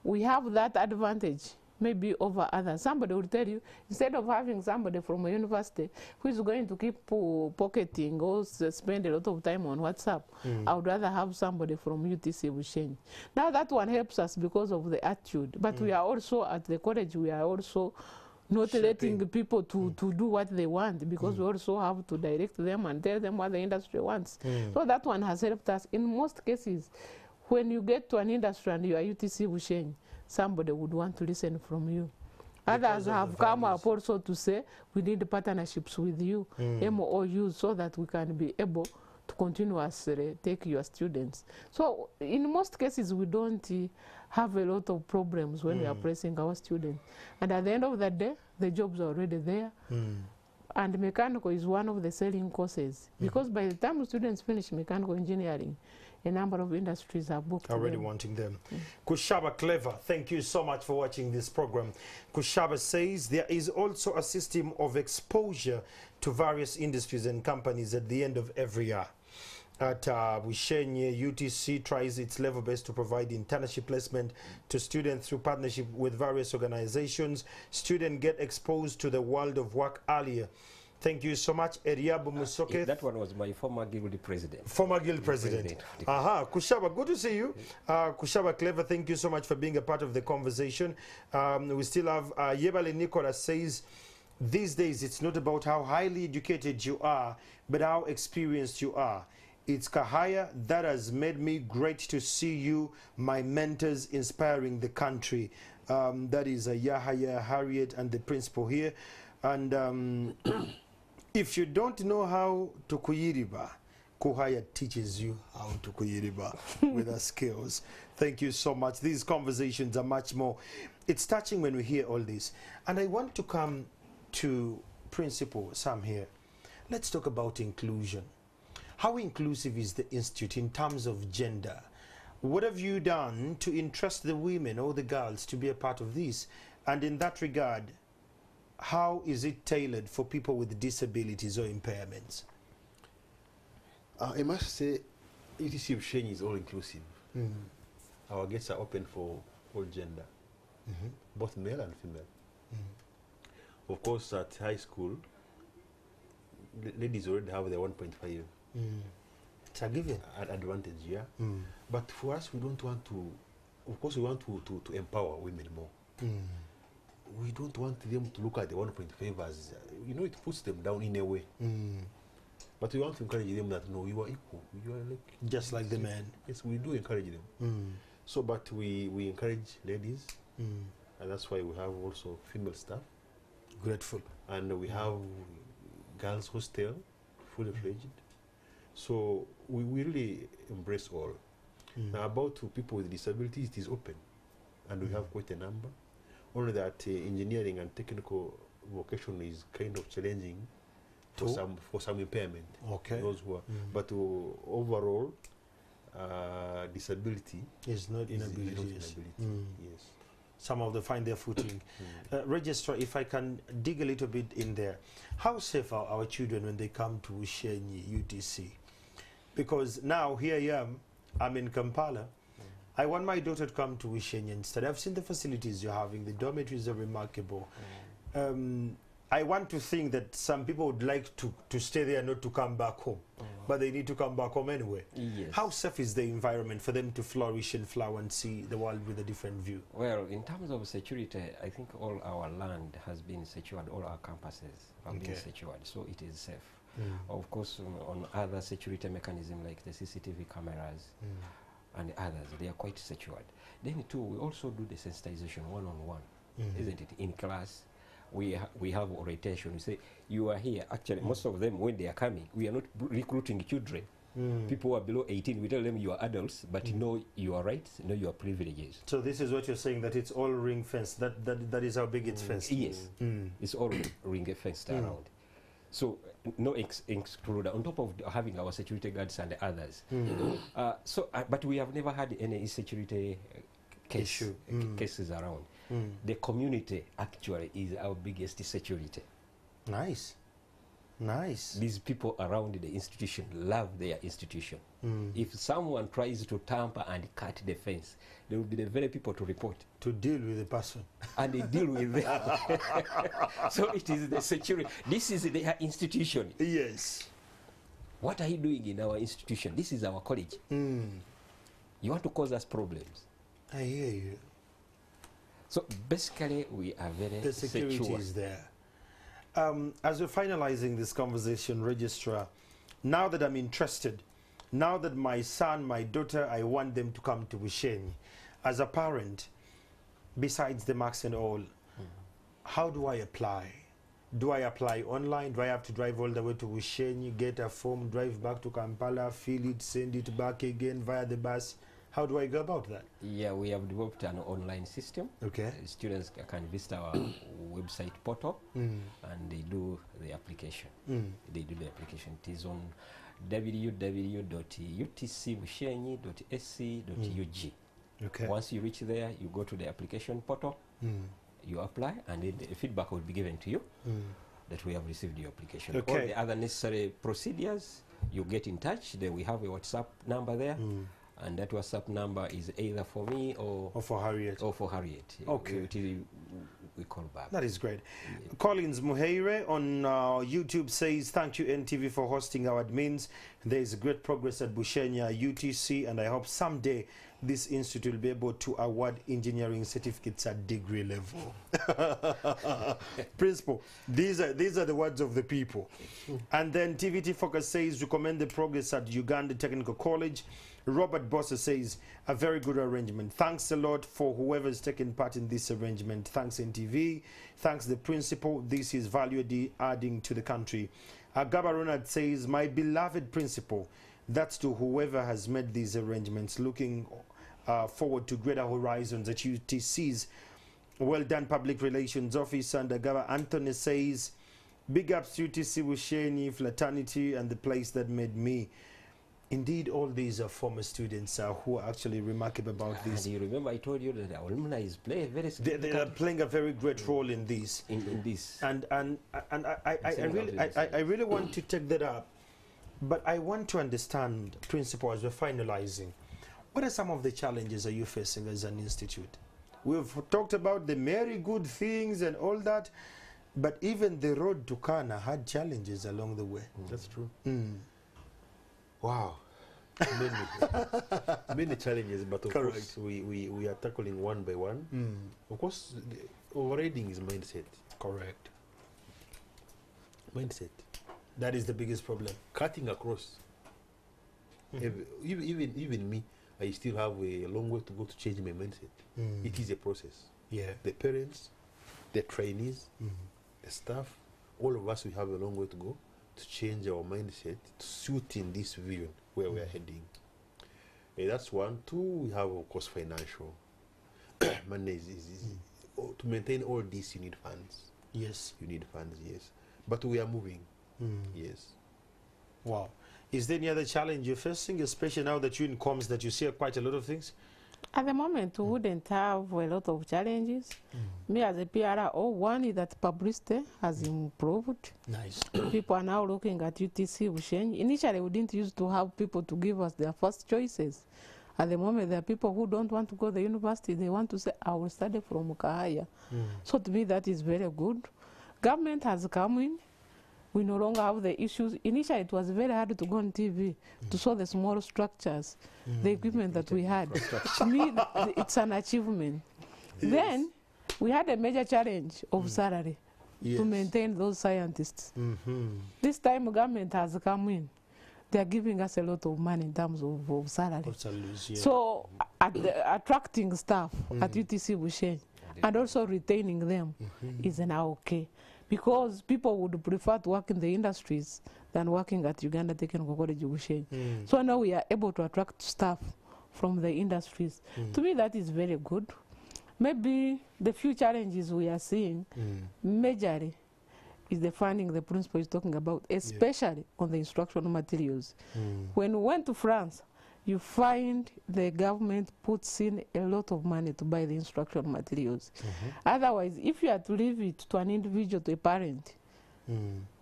we have that advantage maybe over others. Somebody will tell you, instead of having somebody from a university who is going to keep pocketing or spend a lot of time on WhatsApp, I would rather have somebody from UTC Bushenyi. Now that one helps us because of the attitude, but we are also at the college, we are also not letting people to do what they want, because we also have to direct them and tell them what the industry wants. So that one has helped us. In most cases, when you get to an industry and you are UTC Bushenyi, somebody would want to listen from you. Others have come up also to say, we need partnerships with you, MOUs, so that we can be able to continuously take your students. So in most cases, we don't have a lot of problems when we are placing our students. And at the end of the day, the jobs are already there. And mechanical is one of the selling courses, because by the time students finish mechanical engineering, a number of industries are booked already wanting them. Kushaba Clever, thank you so much for watching this program. Kushaba says there is also a system of exposure to various industries and companies at the end of every year. At Bushenyi, UTC tries its level best to provide internship placement to students through partnership with various organizations. Students get exposed to the world of work earlier. Thank you so much, Eriabu Musoke. That one was my former guild president. Former guild president. Kushaba, good to see you. Kushaba Clever, thank you so much for being a part of the conversation. We still have Yebale Nicola says, these days it's not about how highly educated you are, but how experienced you are. It's Kahaya that has made me great to see you, my mentors, inspiring the country. That is Yahaya, Harriet, and the principal here. And if you don't know how to kuyiriba, Kuhaya teaches you how to kuyiriba with her skills. Thank you so much. These conversations are much more. It's touching when we hear all this. And I want to come to Principal Sam here. Let's talk about inclusion. How inclusive is the institute in terms of gender? What have you done to interest the women or the girls to be a part of this? And in that regard, how is it tailored for people with disabilities or impairments? I must say, UTC Bushenyi is all inclusive. Our gates are open for all gender, both male and female. Of course, at high school, ladies already have their 1.5 It's a given advantage, yeah. But for us, we don't want to. Of course, we want to empower women more. We don't want them to look at the 1.5 as, you know, it puts them down in a way. But we want to encourage them that, no, you are equal. You are like just like the men. Yes, we do encourage them. So, but we encourage ladies, and that's why we have also female staff. Grateful. And we have girls hostel, fully fledged. So we really embrace all. Now about people with disabilities, it is open, and we have quite a number. Only that engineering and technical vocation is kind of challenging for some impairment. Okay. Those who are, but overall, disability is not inability. Yes. Some of them find their footing. Registrar, if I can dig a little bit in there, how safe are our children when they come to Bushenyi UTC? Because now here I am, I'm in Kampala. I want my daughter to come to Bushenyi instead. I've seen the facilities you're having. The dormitories are remarkable. I want to think that some people would like to stay there, not to come back home. But they need to come back home anyway. Yes. How safe is the environment for them to flourish and flower and see the world with a different view? Well, in terms of security, I think all our land has been secured, all our campuses have been secured, so it is safe. Of course, on other security mechanisms like the CCTV cameras and others, they are quite secured. Then too, we also do the sensitization one-on-one, isn't it? In class, we have orientation. We say, you are here. Actually, most of them, when they are coming, we are not recruiting children. People who are below 18, we tell them you are adults, but know your rights, know your privileges. So this is what you're saying, that it's all ring fenced. That is how big it's fenced. Yes, it's all ring fenced around. So no excluder, on top of having our security guards and others. But we have never had any insecurity cases around. The community actually is our biggest security. Nice. Nice. These people around the institution love their institution. If someone tries to tamper and cut the fence, they will be the very people to report. To deal with the person. And they deal with them. So it is the security. This is their institution. Yes. What are you doing in our institution? This is our college. You want to cause us problems. I hear you. So basically, we are very The security secure. is there. As we're finalizing this conversation, Registrar, now that I'm interested, now that my son, my daughter, I want them to come to Bushenyi, as a parent, besides the marks and all, how do I apply? Do I apply online? Do I have to drive all the way to Bushenyi, get a form, drive back to Kampala, fill it, send it back again via the bus? How do I go about that? Yeah, we have developed an online system. Okay. Students can visit our website portal and they do the application. They do the application. It is on www.utcbushenyi.sc.ug. Okay. Once you reach there, you go to the application portal, you apply, and then the feedback will be given to you that we have received your application. Okay. All the other necessary procedures, you get in touch. Then we have a WhatsApp number there. And that WhatsApp number is either for me or for Harriet. Okay. We call back. That is great. Yeah. Collins Muheire on YouTube says, thank you NTV for hosting our admins. There is great progress at Bushenyi UTC, and I hope someday this institute will be able to award engineering certificates at degree level. Principal, these are the words of the people. And then TVT Focus says, recommend the progress at Uganda Technical College. Robert Bossa says, a very good arrangement. Thanks a lot for whoever's taken part in this arrangement. Thanks NTV. Thanks the principal. This is value adding to the country. Agaba Ronald says, my beloved principal, that's to whoever has made these arrangements. Looking forward to greater horizons at UTC's. Well done, Public Relations Officer. And Agaba Anthony says, big ups to UTC Bushenyi, fraternity, and the place that made me. Indeed, all these are former students who are actually remarkable about this. Do you remember I told you that our alumni is playing very significant. They are playing a very great role in this. In this. And I really want to take that up, but I want to understand, Principal, as we're finalizing, what are some of the challenges are you facing as an institute? We've talked about the very good things and all that, but even the road to Kana had challenges along the way. That's true. Wow. Many challenges, but of course we are tackling one by one. Of course, overriding is mindset. Correct. Mindset. That is the biggest problem. Cutting across. Even me, I still have a long way to go to change my mindset. It is a process. Yeah. The parents, the trainees, the staff, all of us, we have a long way to go to change our mindset to suit in this vision where we are heading. That's one. Two, we have, of course, financial. Money to maintain all this, you need funds. Yes. You need funds, yes. But we are moving. Yes. Wow. Is there any other challenge you're facing, especially now that you're in comms, that you see quite a lot of things? At the moment, we wouldn't have a lot of challenges. Me as a PRO, one is that publicity has improved. Nice. People are now looking at UTC Bushenyi. Initially, we didn't used to have people to give us their first choices. At the moment, there are people who don't want to go to the university. They want to say, I will study from Kahaya. So to me, that is very good. Government has come in. We no longer have the issues. Initially, it was very hard to go on TV to show the small structures, the equipment that we had. To me, it's an achievement. Yes. Then, we had a major challenge of salary to maintain those scientists. This time, government has come in. They are giving us a lot of money in terms of salary. So, attracting staff at UTC Bushenyi and also retaining them is now okay. Because people would prefer to work in the industries than working at Uganda Technical College Bushenyi. So now we are able to attract staff from the industries. To me, that is very good. Maybe the few challenges we are seeing, majorly, is the funding the principal is talking about, especially on the instructional materials. When we went to France, you find the government puts in a lot of money to buy the instructional materials. Otherwise, if you are to leave it to an individual, to a parent,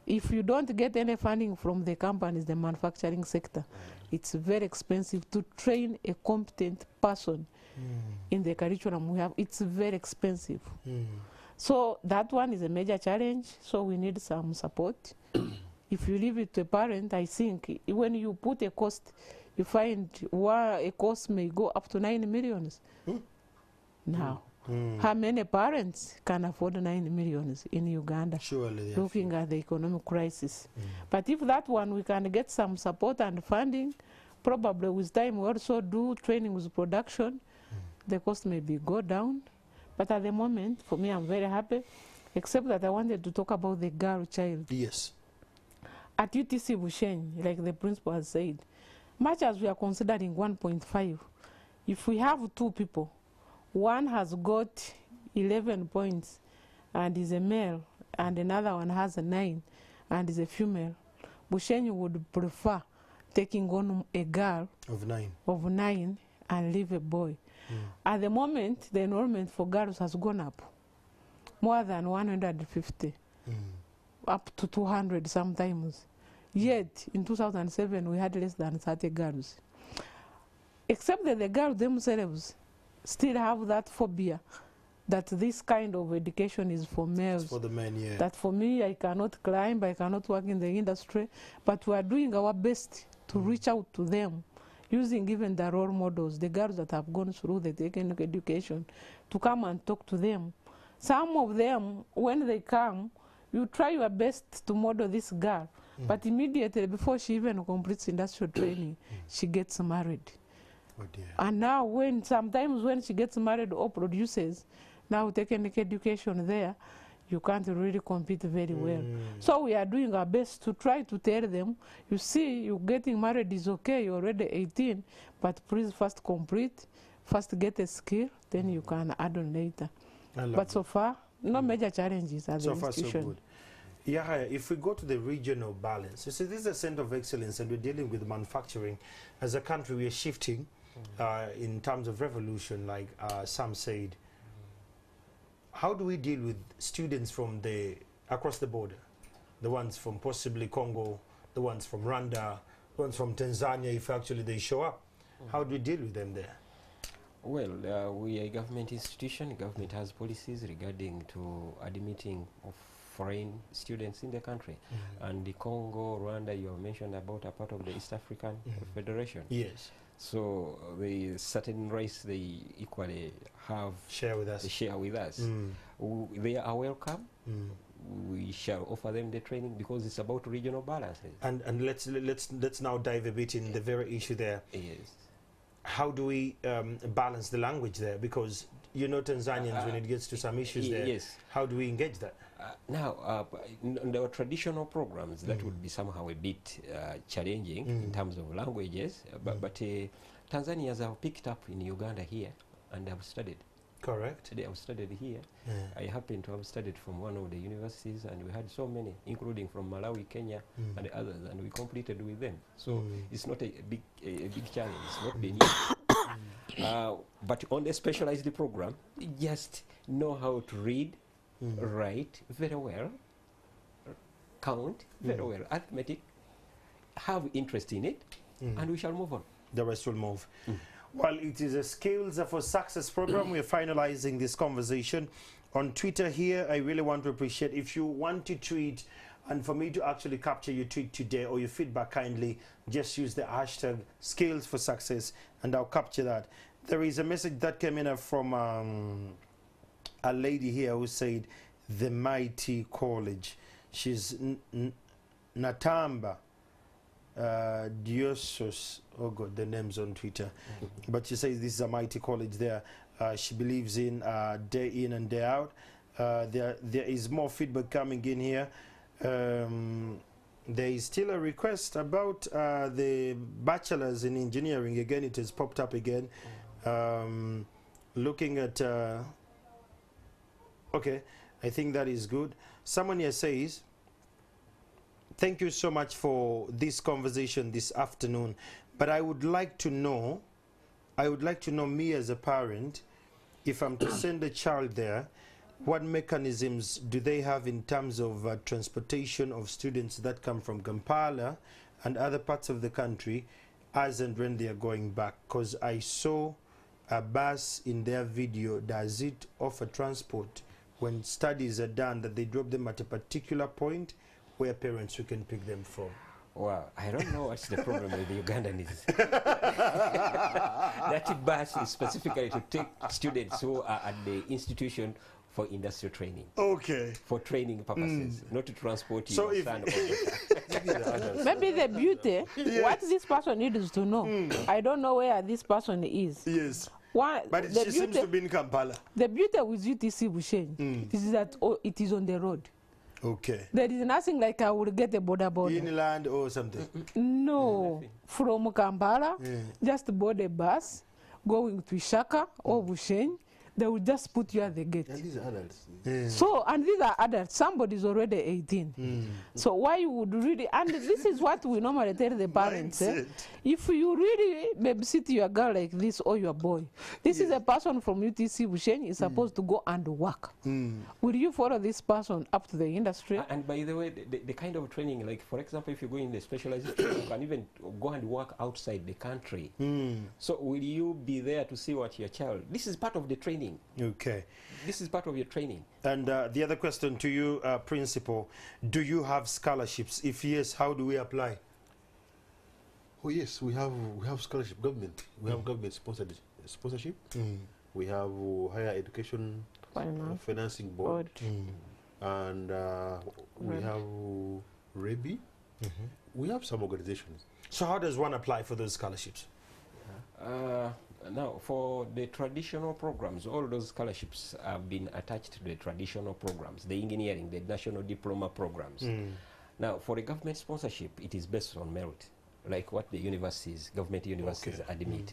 if you don't get any funding from the companies, the manufacturing sector, it's very expensive to train a competent person in the curriculum we have. It's very expensive. So that one is a major challenge, so we need some support. If you leave it to a parent, I think when you put a cost, you find a cost may go up to 9 million. Now, how many parents can afford 9 million in Uganda? Surely, looking at the economic crisis. But if that one we can get some support and funding, probably with time we also do training with production, the cost may go down. But at the moment, for me, I'm very happy, except that I wanted to talk about the girl child. Yes. At UTC Bushenyi, like the principal has said, much as we are considering 1.5, if we have 2 people, one has got 11 points and is a male, and another one has a 9 and is a female, Bushenyi would prefer taking on a girl Of 9. And leave a boy. At the moment, the enrollment for girls has gone up more than 150, up to 200 sometimes. Yet, in 2007, we had less than 30 girls. Except that the girls themselves still have that phobia that this kind of education is for males. It's for the men, yeah. That for me, I cannot climb, I cannot work in the industry, but we are doing our best to reach out to them, using even the role models, the girls that have gone through the technical education, to come and talk to them. Some of them, when they come, you try your best to model this girl, but immediately before she even completes industrial training, she gets married. Oh dear. And now sometimes when she gets married or produces, now technical education there, you can't really compete very well. So we are doing our best to try to tell them, you see, you getting married is okay, you're already 18, but please first complete, first get a skill, then you can add on later. But so far, no major challenges at the institution. So far, so good. Yeah, if we go to the regional balance, you see, this is a center of excellence, and we're dealing with manufacturing. As a country, we are shifting in terms of revolution, like Sam said. How do we deal with students from across the border? The ones from possibly Congo, the ones from Rwanda, the ones from Tanzania, if actually they show up. How do we deal with them there? Well, we are a government institution. Government has policies regarding to admitting of foreign students in the country. And the Congo, Rwanda, you have mentioned about a part of the East African Federation. Yes. So the certain rights they equally have share with us. They are welcome. We shall offer them the training because it's about regional balances. And let's now dive a bit in the very issue there. Yes. How do we balance the language there? Because you know Tanzanians when it gets to some issues there. Yes. How do we engage that? Now, in our traditional programs, that would be somehow a bit challenging in terms of languages, but Tanzanians have picked up in Uganda here and have studied. Correct. They have studied here. I happen to have studied from one of the universities, and we had so many, including from Malawi, Kenya, and others, and we completed with them. So it's not a big challenge. It's not been easy. But on the specialized program, you just know how to read, write very well, count very well, arithmetic, have interest in it, and we shall move on. The rest will move. Well, it is a Skills for Success program. We're finalizing this conversation on Twitter here. I really want to appreciate if you want to tweet, and for me to actually capture your tweet today or your feedback, kindly just use the hashtag Skills for Success and I'll capture that. There is a message that came in from a lady here who said the mighty college. She's Natamba Diosos. Oh God, the name's on Twitter. But she says this is a mighty college there. She believes in day in and day out. There is more feedback coming in here. There is still a request about the bachelors in engineering. Again, it has popped up again. Looking at okay, I think that is good. Someone here says thank you so much for this conversation this afternoon. But I would like to know, me as a parent, if I'm to send a child there, what mechanisms do they have in terms of transportation of students that come from Kampala and other parts of the country as and when they are going back? Because I saw a bus in their video. Does it offer transport when studies are done, that they drop them at a particular point where parents who can pick them from? Well, I don't know what's the problem with the Ugandans. That bus is specifically to take students who are at the institution for industrial training. Okay. For training purposes, not to transport you. So if Maybe the beauty, what this person needs to know. I don't know where this person is. Yes. But she seems to be in Kampala. The beauty with UTC Bushenyi is that it is on the road. Okay. There is nothing like I will get a border. Inland or something? No. From Kampala, just board a bus going to Shaka or Bushenyi. They will just put you at the gate. And these are adults. So, and these are adults. Somebody is already 18. So why you would really, and this is what we normally tell the parents. If you really babysit your girl like this or your boy, this is a person from UTC Bushenyi is supposed to go and work. Will you follow this person up to the industry? And by the way, the kind of training, like for example, if you go in the specialized training, you can even go and work outside the country. So will you be there to see what your child, this is part of the training. Okay. This is part of your training. And the other question to you, Principal, do you have scholarships? If yes, how do we apply? Oh yes, we have scholarship government. We have government sponsorship. We have higher education financing board, and we have REBI. We have some organizations. So how does one apply for those scholarships? Now, for the traditional programs, all those scholarships have been attached to the traditional programs, the engineering, the national diploma programs. Now, for the government sponsorship, it is based on merit, like what the universities, government universities admit.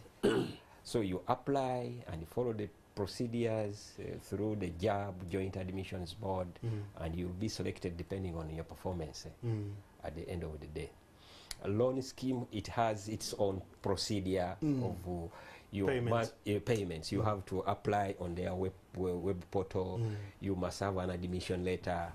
So you apply and you follow the procedures through the JAB, Joint Admissions Board, and you'll be selected depending on your performance at the end of the day. A loan scheme, it has its own procedure of your payments. You have to apply on their web portal. You must have an admission letter